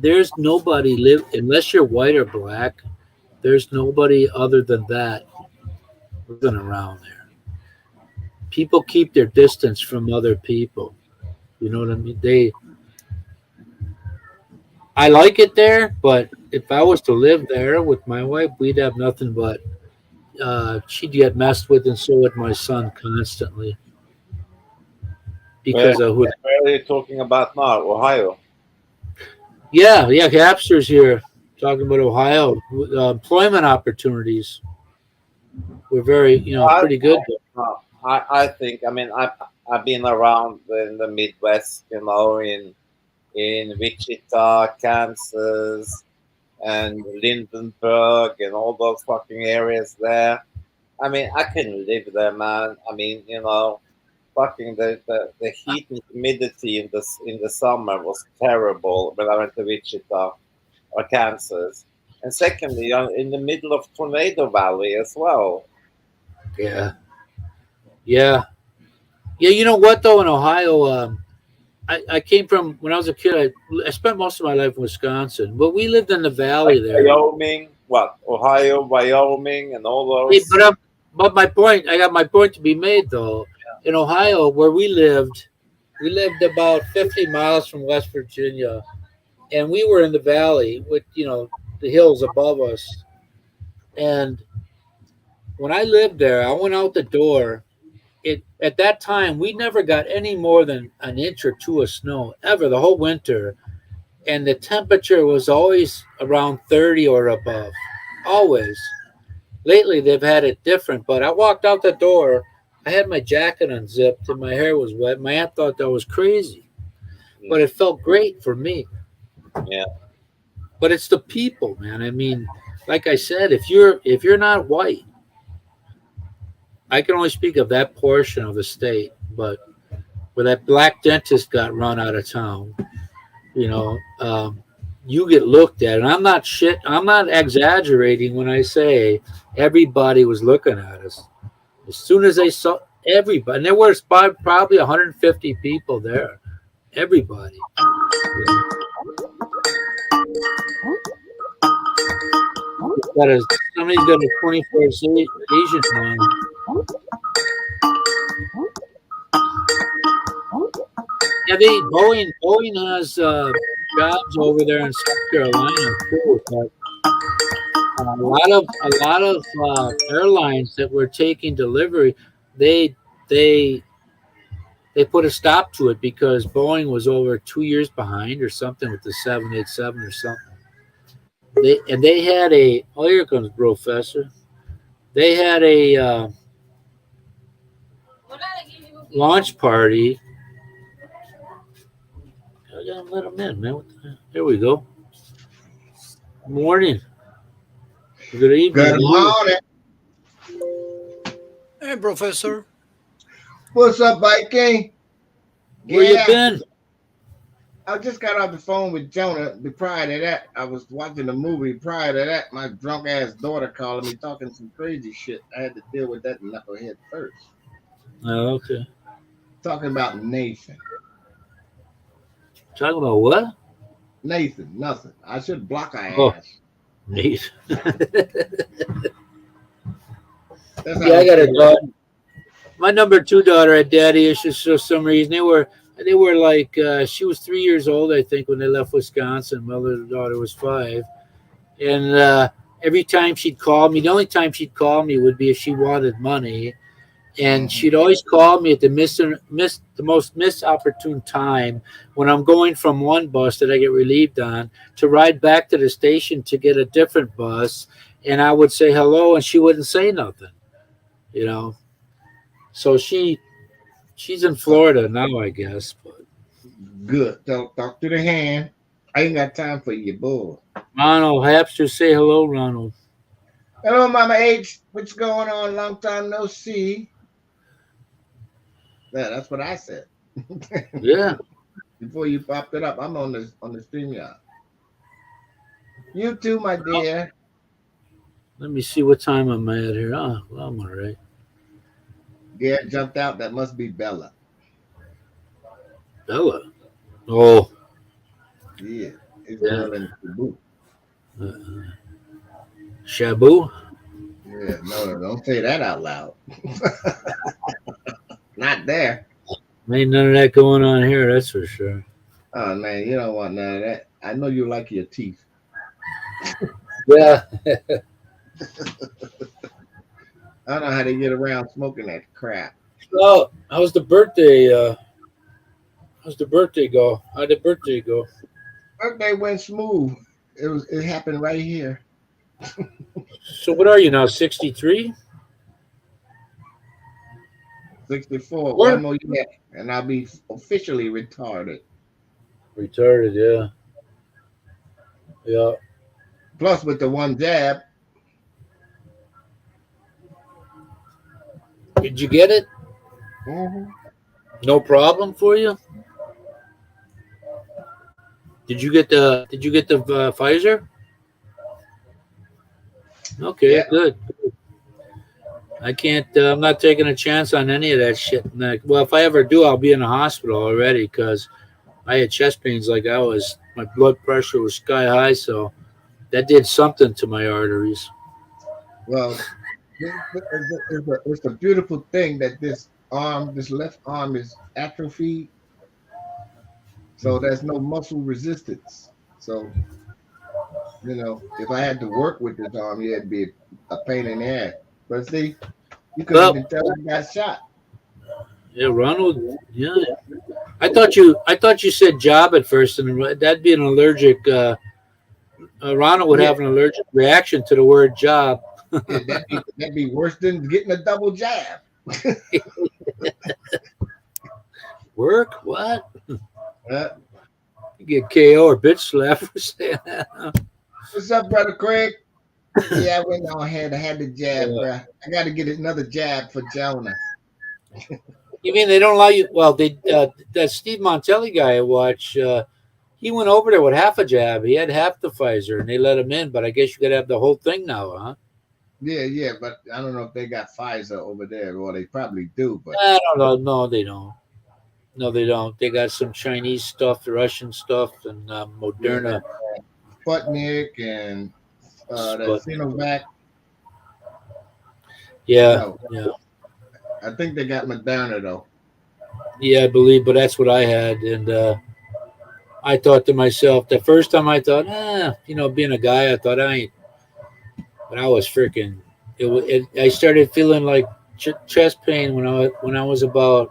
there's nobody unless you're white or black, there's nobody other than that living around there. People keep their distance from other people. You know what I mean? I like it there, but if I was to live there with my wife, we'd have nothing but she'd get messed with, and so would my son constantly. Because of who? Where are you talking about now? Ohio? Yeah, Napster's here. talking about Ohio, employment opportunities were very, pretty good. I think, I mean, I've been around in the Midwest, in Wichita, Kansas, and Lindenburg, and all those fucking areas there. I mean, I couldn't live there, man. I mean, fucking the heat and humidity in the summer was terrible when I went to Wichita or Kansas. And secondly, in the middle of Tornado Valley as well. Yeah. You know what though? In Ohio, I came from when I was a kid. I spent most of my life in Wisconsin, but we lived in the valley Like there. Wyoming, Ohio, Wyoming, and all Hey, those. but my point, I got my point to be made though. In Ohio, where we lived about 50 miles from West Virginia, and we were in the valley with the hills above us. And when I lived there, I went out the door. At that time we never got any more than an inch or two of snow ever the whole winter, and the temperature was always around 30 or above, always. Lately they've had it different, but I walked out the door, I had my jacket unzipped and my hair was wet. My aunt thought that was crazy, but it felt great for me. Yeah. But it's the people, man. I mean, like I said, if you're not white, I can only speak of that portion of the state, but where that black dentist got run out of town, you get looked at. And I'm not exaggerating when I say everybody was looking at us. As soon as they saw everybody, and there was probably 150 people there, everybody. Somebody's got a 24 Asian one. Yeah, Boeing has jobs over there in South Carolina too. But a lot of airlines that were taking delivery, they put a stop to it because Boeing was over 2 years behind or something with the 787 or something. They had here comes Professor. They had a launch party. I gotta let them in, man. There we go. Morning. Good evening. Good morning. Hey, Professor. What's up, Viking? Where you been? I just got off the phone with Jonah. Prior to that, I was watching a movie. Prior to that, my drunk ass daughter calling me talking some crazy shit. I had to deal with that knucklehead first. Oh, okay. Talking about Nathan. Talking about what? Nathan, nothing. I should block her ass. Neat. That's Yeah, I got a daughter. My number 2 daughter had daddy issues for some reason. They were like she was 3 years old, I think, when they left Wisconsin. My other daughter was 5, and every time she'd call me, the only time she'd call me would be if she wanted money, and she'd always call me at the most misopportune time when I'm going from one bus that I get relieved on to ride back to the station to get a different bus, and I would say hello, and she wouldn't say nothing, So she's in Florida now, I guess. But good. Talk to the hand. I ain't got time for you, boy. Ronald, Hapster, say hello, Ronald. Hello, Mama H. What's going on? Long time no see. Yeah, that's what I said. Yeah. Before you popped it up, I'm on the StreamYard. You too, my dear. Let me see what time I'm at here. Oh, well, I'm all right. Yeah, jumped out. That must be Bella. Bella. Oh. Yeah. It's girl in Shabu. Shabu? Yeah, no, don't say that out loud. Not there. Ain't none of that going on here, that's for sure. Oh, man, you don't want none of that. I know you like your teeth. Yeah. I don't know how they get around smoking that crap. So, how's the birthday? How'd the birthday go? Birthday went smooth. It happened right here. So what are you now? 63? 64. What? One more year, and I'll be officially retarded. Retarded, yeah. Yeah. Plus, with the one jab, Did you get it? No problem for you? Did you get the Pfizer? Okay, Yeah. good. I can't. I'm not taking a chance on any of that shit. Well, if I ever do, I'll be in the hospital already because I had chest pains like my blood pressure was sky high, so that did something to my arteries. well, it's a beautiful thing that this left arm is atrophied, so there's no muscle resistance. So, if I had to work with this arm, yeah, it'd be a pain in the ass. But see, you couldn't even tell I got shot. Yeah, Ronald. Yeah, I thought you said job at first, and that'd be an allergic. Ronald would have an allergic reaction to the word job. Yeah, that'd be worse than getting a double jab. Work? What? Uh, You get KO or bitch slap for saying that. What's up, brother Craig? Yeah, I went on ahead. I had the jab, bro. I got to get another jab for Jonah. You mean they don't allow you? Well, that Steve Montelli guy I watch, he went over there with half a jab. He had half the Pfizer, and they let him in. But I guess you got to have the whole thing now, huh? Yeah, but I don't know if they got Pfizer over there. Well, they probably do, but I don't know. No, they don't. No, they don't. They got some Chinese stuff, the Russian stuff, and Moderna. Sputnik and the Sinovac. Yeah, No. yeah, I think they got Moderna though. yeah. I believe, but that's what I had, and I thought to myself the first time I thought, being a guy, I thought I ain't. But I was freaking. I started feeling like chest pain when I was about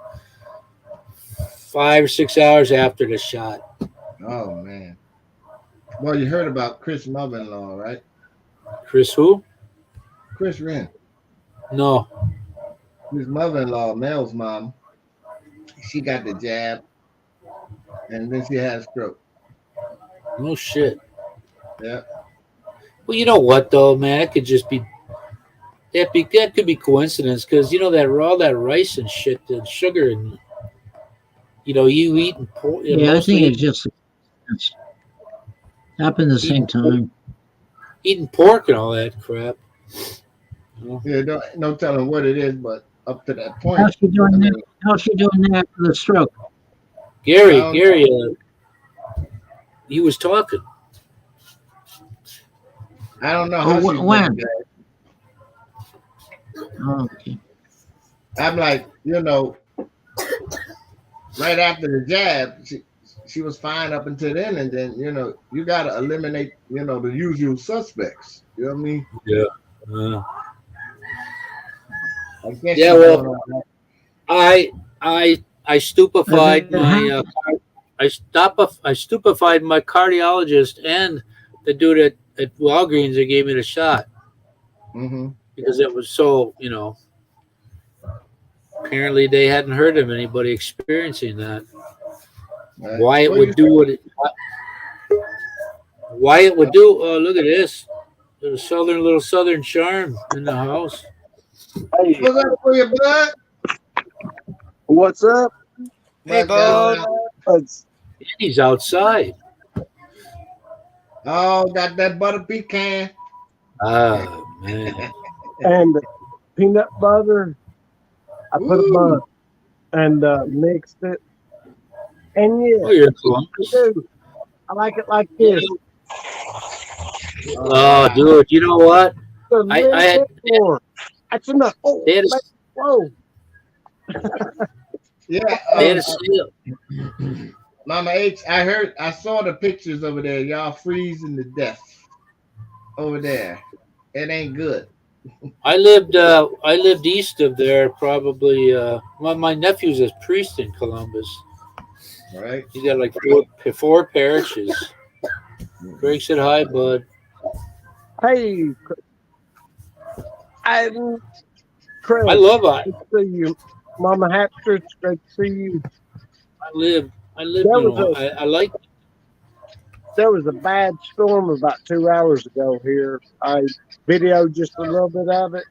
5 or 6 hours after the shot. Oh man. Well, you heard about Chris' mother-in-law, right? Chris who? Chris Wren. No. His mother-in-law, Mel's mom, she got the jab, and then she had a stroke. No shit. Yeah. Well, you know what though, man? It could just be. That could be coincidence because that all that rice and shit, and sugar, and you eating pork. Yeah, I think it's just happened at the same time. Eating pork and all that crap. Yeah, no telling what it is, but up to that point. How's she doing now? How's she doing now after the stroke? Gary, he was talking. I don't know how she's when? doing that. Oh, okay. I'm like, right after the jab, she was fine up until then, and then you got to eliminate the usual suspects. You know what I mean? Yeah. I guess Yeah. Well, I stupefied my I stupefied my cardiologist and the dude at Walgreens that gave me the shot because it was so apparently they hadn't heard of anybody experiencing that. Right. Wyatt would do what Wyatt would do. Oh, look at this. There's a little southern charm in the house. Hey, What's up for you, bud? what's up? Hey, bud. He's outside. Oh, got that butter pecan. Oh man. And peanut butter. I put a bun and mixed it. And Oh, you're in Columbus. dude, I like it like this. Oh, dude, you know what? I had That's enough. Oh, they had whoa. Yeah. they had a sale. Mama H, I saw the pictures over there. Y'all freezing to death over there. It ain't good. I lived east of there probably. My nephew's a priest in Columbus. Right? He's got like four parishes. Craig said hi, bud. Hey, I'm Craig. I love it. Good to see you, Mama Hapster. It's great to see you. I live. There You was know, a I like. there was a bad storm about 2 hours ago here. I videoed just a little bit of it.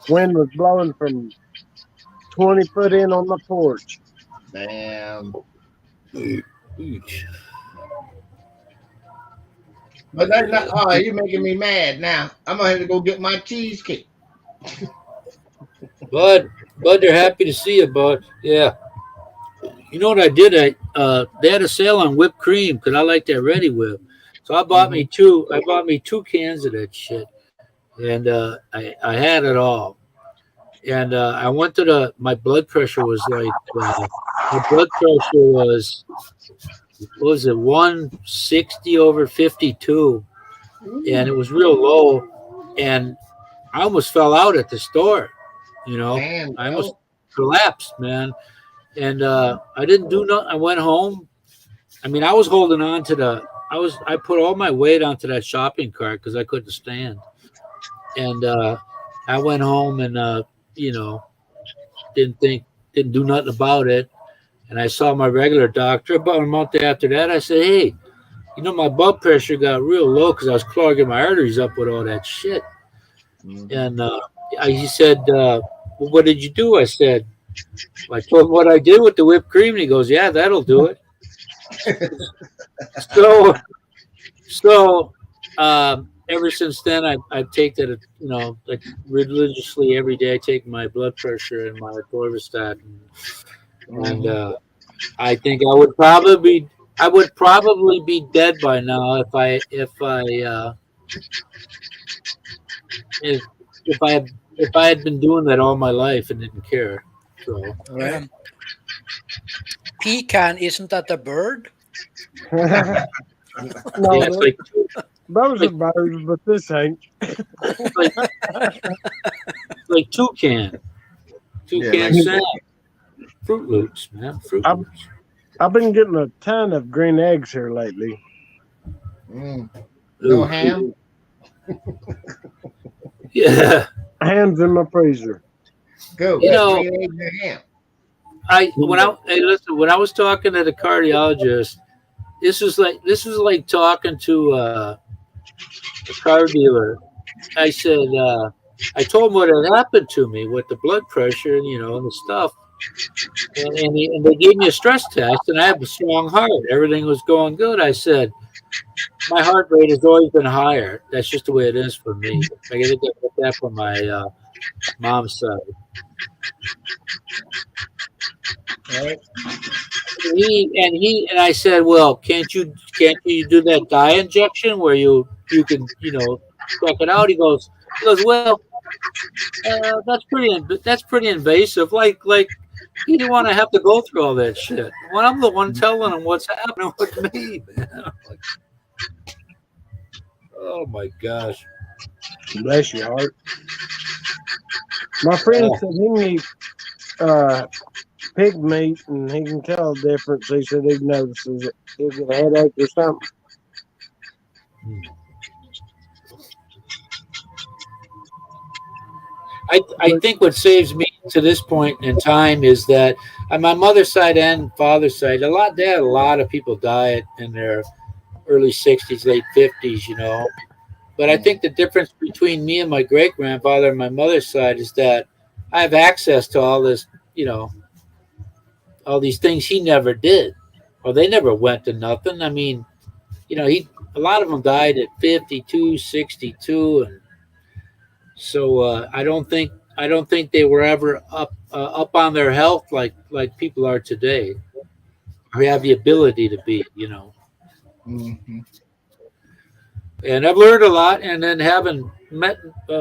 Wind was blowing from 20 foot in on the porch. Damn. Each. But that's not. Oh, you're making me mad now. I'm gonna have to go get my cheesecake. Bud, they're happy to see you, bud. Yeah. You know what I did? They had a sale on whipped cream because I like that Ready Whip. So I bought me two. I bought me 2 cans of that shit, and I had it all. And I went to my blood pressure was like my blood pressure was what was it 160 over 52, and it was real low, and I almost fell out at the store. You know, Man, I almost collapsed, man. And I didn't do nothing. I went home. I mean, I was holding on to I put all my weight onto that shopping cart because I couldn't stand. And I went home and you know, didn't do nothing about it. And I saw my regular doctor about a month after that. I said, hey, you know, my blood pressure got real low because I was clogging my arteries up with all that shit. And he said, well, what did you do? I said, I told him what I did with the whipped cream. And he goes, yeah, that'll do it. So ever since then, I take that, you know, like religiously every day. I take my blood pressure and my atorvastatin, and I think I would probably be dead by now if I had been doing that all my life and didn't care. So Pecan, isn't that a bird? No, yeah, it's like those are birds, but this ain't. like toucan salmon. Fruit Loops, man. Fruit Loops. I've been getting a ton of green eggs here lately. No ham? Yeah. Ham's in my freezer. Go. You know, green eggs and ham. When I was talking to the cardiologist, this was like talking to a car dealer. I said, I told him what had happened to me with the blood pressure and, you know, and the stuff. And they gave me a stress test, and I have a strong heart. Everything was going good. I said, my heart rate has always been higher. That's just the way it is for me. I got to get that from my mom's side. Right. And I said, well, can't you do that dye injection where you can, you know, check it out? He goes, well, that's pretty invasive. Like he didn't want to have to go through all that shit. When I'm the one telling him what's happening with me, man. Like, oh my gosh. Bless your heart. My friend said he eats pig meat and he can tell the difference. He said he notices it. He'll get a headache or something. I think what saves me to this point in time is that on my mother's side and father's side, they had a lot of people die in their early 60s, late 50s, you know. But I think the difference between me and my great grandfather on my mother's side is that I have access to all this, you know, all these things he never did, or they never went to nothing. I mean, you know, a lot of them died at 52, 62, and so I don't think they were ever up on their health like people are today, or have the ability to be, you know. Mm-hmm. And I've learned a lot, and then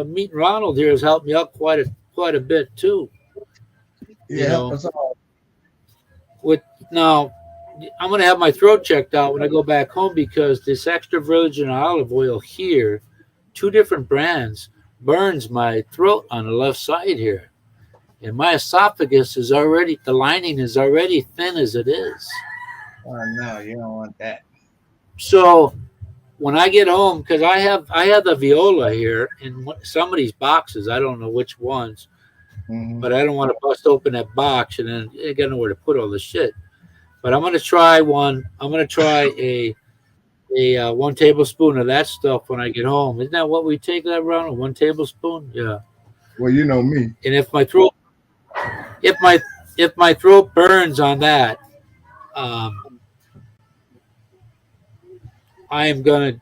meeting Ronald here has helped me out quite a bit too. Yeah, you know, that's all. Now, I'm going to have my throat checked out when I go back home because this extra virgin olive oil here, 2 different brands, burns my throat on the left side here. And my esophagus the lining is already thin as it is. Oh, no, you don't want that. So when I get home, because I have the viola here in some of these boxes. I don't know which ones, but I don't want to bust open that box and then I got nowhere to put all the shit. But I'm gonna try one. I'm gonna try a 1 tablespoon of that stuff when I get home. Isn't that what we take that around? 1 tablespoon? Yeah. Well, you know me. And if my throat burns on that, I'm gonna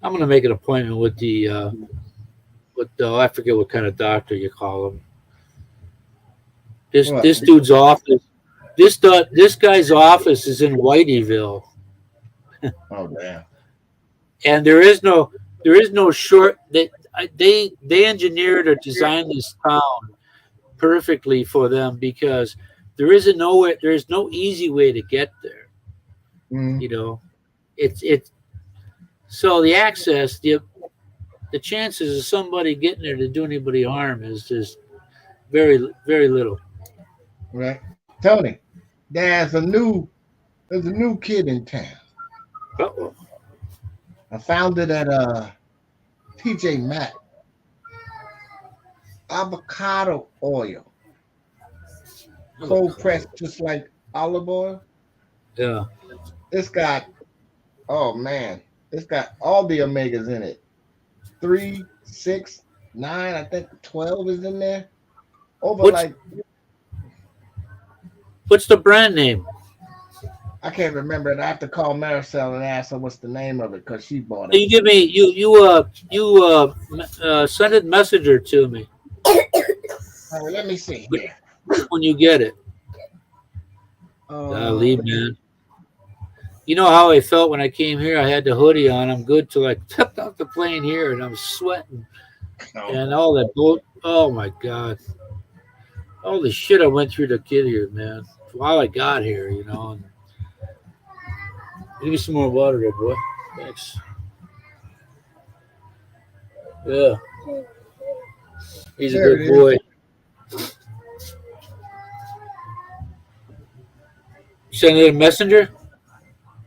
make an appointment with the I forget what kind of doctor you call him. This dude's office. This guy's office is in Whiteyville. Oh damn! And there is no short. They engineered or designed this town perfectly for them because there is no easy way to get there. You know, it's so the access, the chances of somebody getting there to do anybody harm is just very, very little. Right, Tony. There's a new kid in town. Uh-oh. I found it at TJ Maxx. Avocado oil, cold pressed just like olive oil. Yeah. It's got, oh man, it's got all the omegas in it. 3, 6, 9, I think 12 is in there. What's the brand name? I can't remember it. I have to call Maricel and ask her what's the name of it because she bought it. You give me send it messenger to me. Let me see here. When you get it. Leave, man. You know how I felt when I came here? I had the hoodie on. I'm good till I stepped off the plane here and I'm sweating. And all that oh my God. All the shit I went through to get here, man. While I got here, you know. And give me some more water there, boy. Thanks. Yeah. He's a good boy. Send it a messenger?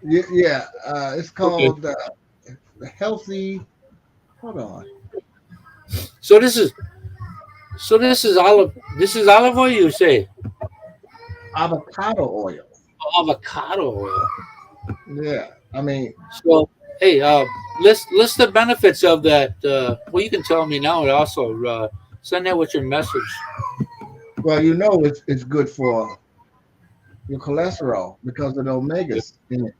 Yeah. It's called Healthy. Hold on. So this is olive oil, you say? Avocado oil. Avocado oil. Yeah. I mean, so hey, list the benefits of that. Well, you can tell me now and also send that with your message. Well, you know it's good for your cholesterol because of the omegas in it.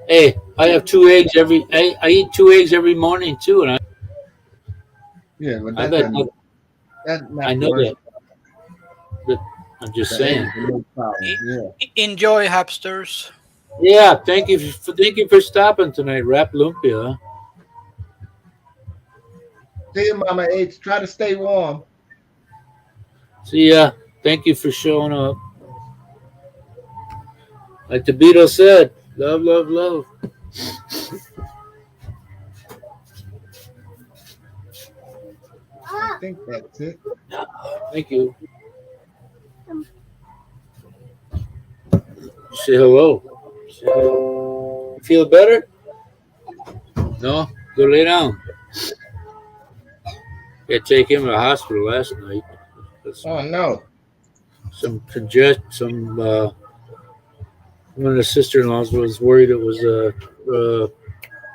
Hey, I have 2 eggs I eat 2 eggs every morning too, and but I know that. But I'm just saying. Enjoy, Hapsters. Yeah, thank you for stopping tonight, Rap Lumpia. See you, Mama H. Try to stay warm. See ya. Thank you for showing up. Like the Beatles said, love, love, love. I think that's it. Thank you. Say hello. You feel better? No? Go lay down. Yeah, take him to the hospital last night. Oh no. One of the sister-in-laws was worried it was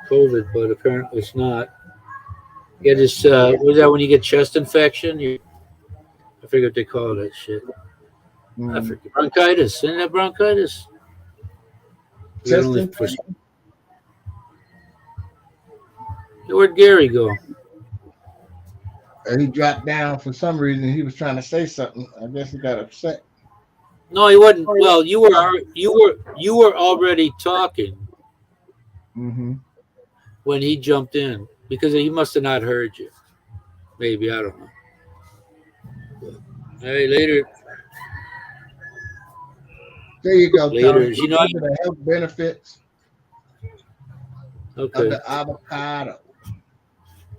COVID, but apparently it's not. Yeah, this was that when you get chest infection? I forget what they call that shit. I forget. Bronchitis. Isn't that bronchitis? Chest infection. Where'd Gary go? He dropped down for some reason. He was trying to say something. I guess he got upset. No, he wasn't. Well, you were already talking when he jumped in because he must have not heard you. Maybe, I don't know. Hey, later. There you go. Later. You know the health benefits of the avocado.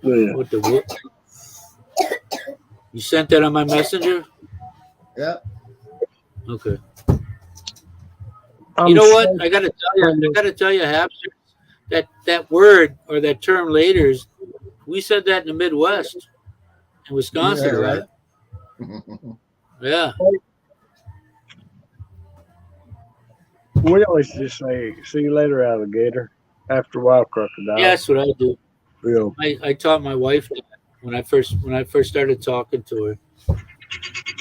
What the what? You sent that on my messenger? Yep. Okay. You know what? I gotta tell you, Hapster, that word or that term laters, we said that in the Midwest, in Wisconsin, Yeah, right? Yeah. We always just say, "See you later, alligator." After a while, crocodile. Yeah, that's what I do. Yeah. I taught my wife that when I first started talking to her.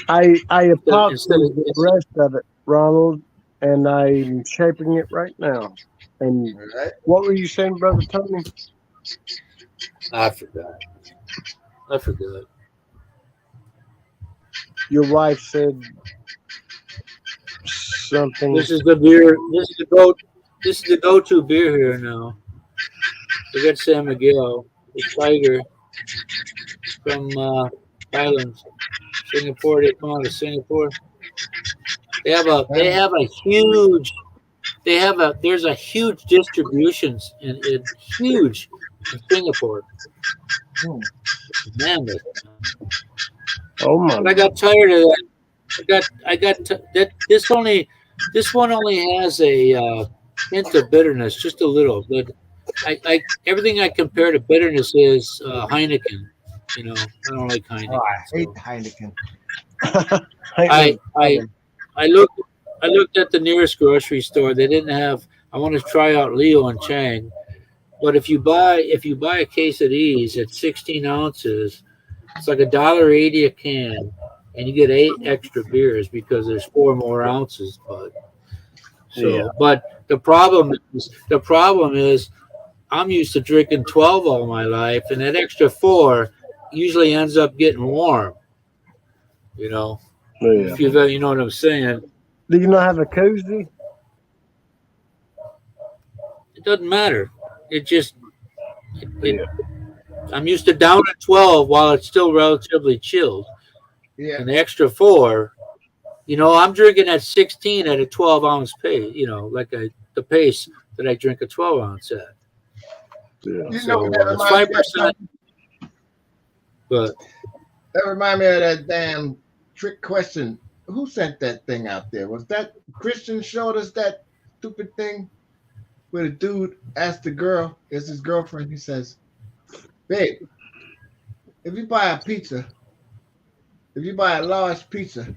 I epoxied Instead of the rest of it, Ronald, and I'm shaping it right now. And Right. what were you saying, Brother Tony? I forgot. Your wife said something. This is the beer. This is the go-to beer here now. We got San Miguel, the Tiger from Thailand, Singapore. They come out of Singapore. There's a huge distributions in huge in Singapore. Mammoth. Oh my! But I got tired of that. That this one only has a hint of bitterness, just a little. But I everything I compare to bitterness is Heineken. You know, I don't like Heineken. Oh, I hate so. Heineken. I looked at the nearest grocery store. They didn't have. I want to try out Leo and Chang, but if you buy a case of these at 16 ounces, it's like $1.80 a can, and you get 8 extra beers because there's 4 more ounces. But the problem is I'm used to drinking 12 all my life, and that extra 4 usually ends up getting warm. You know. Yeah. If you know what I'm saying. Do you not have a koozie? It doesn't matter. I'm used to down at 12 while it's still relatively chilled. Yeah. And the extra 4, I'm drinking at 16 at a 12-ounce pace, like the pace that I drink a 12-ounce at. Yeah. You So know, that it's reminds me 5%. But that remind me of that damn trick question. Who sent that thing out there? Was that Christian showed us that stupid thing where the dude asked the girl, it's his girlfriend, he says, babe, if you buy a large pizza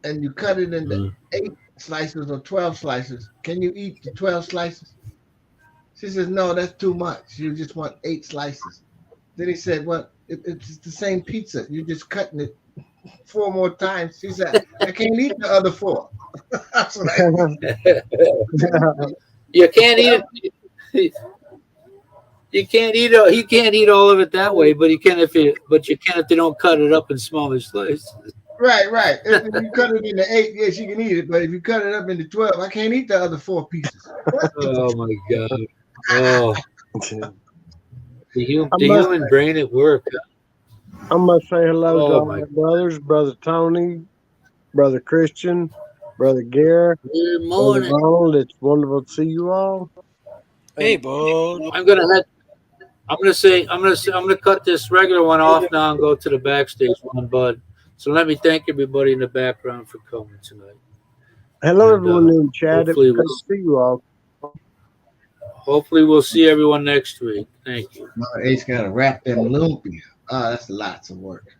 and you cut it into 8 slices or 12 slices, can you eat the 12 slices? She says, no, that's too much. You just want 8 slices. Then he said, well, it's the same pizza. You're just cutting it 4 more times. She said, I can't eat the other 4. you can't eat it. You can't eat all of it that way, but you can if you they don't cut it up in smaller slices. Right. If you cut it into 8, yes, you can eat it. But if you cut it up into 12, I can't eat the other 4 pieces. Oh my God! Oh, the human brain at work. I must say hello to Oh all my my brothers, Brother Tony, Brother Christian, Brother Gare, Good Brother morning. Ronald. It's wonderful to see you all. Hey, bud. I'm gonna cut this regular one off now and go to the backstage one, bud. So let me thank everybody in the background for coming tonight. Hello, And, everyone in chat. It's hopefully good to see you all. Hopefully we'll see everyone next week. Thank you. Ace got to wrap them lumpia. That's lots of work.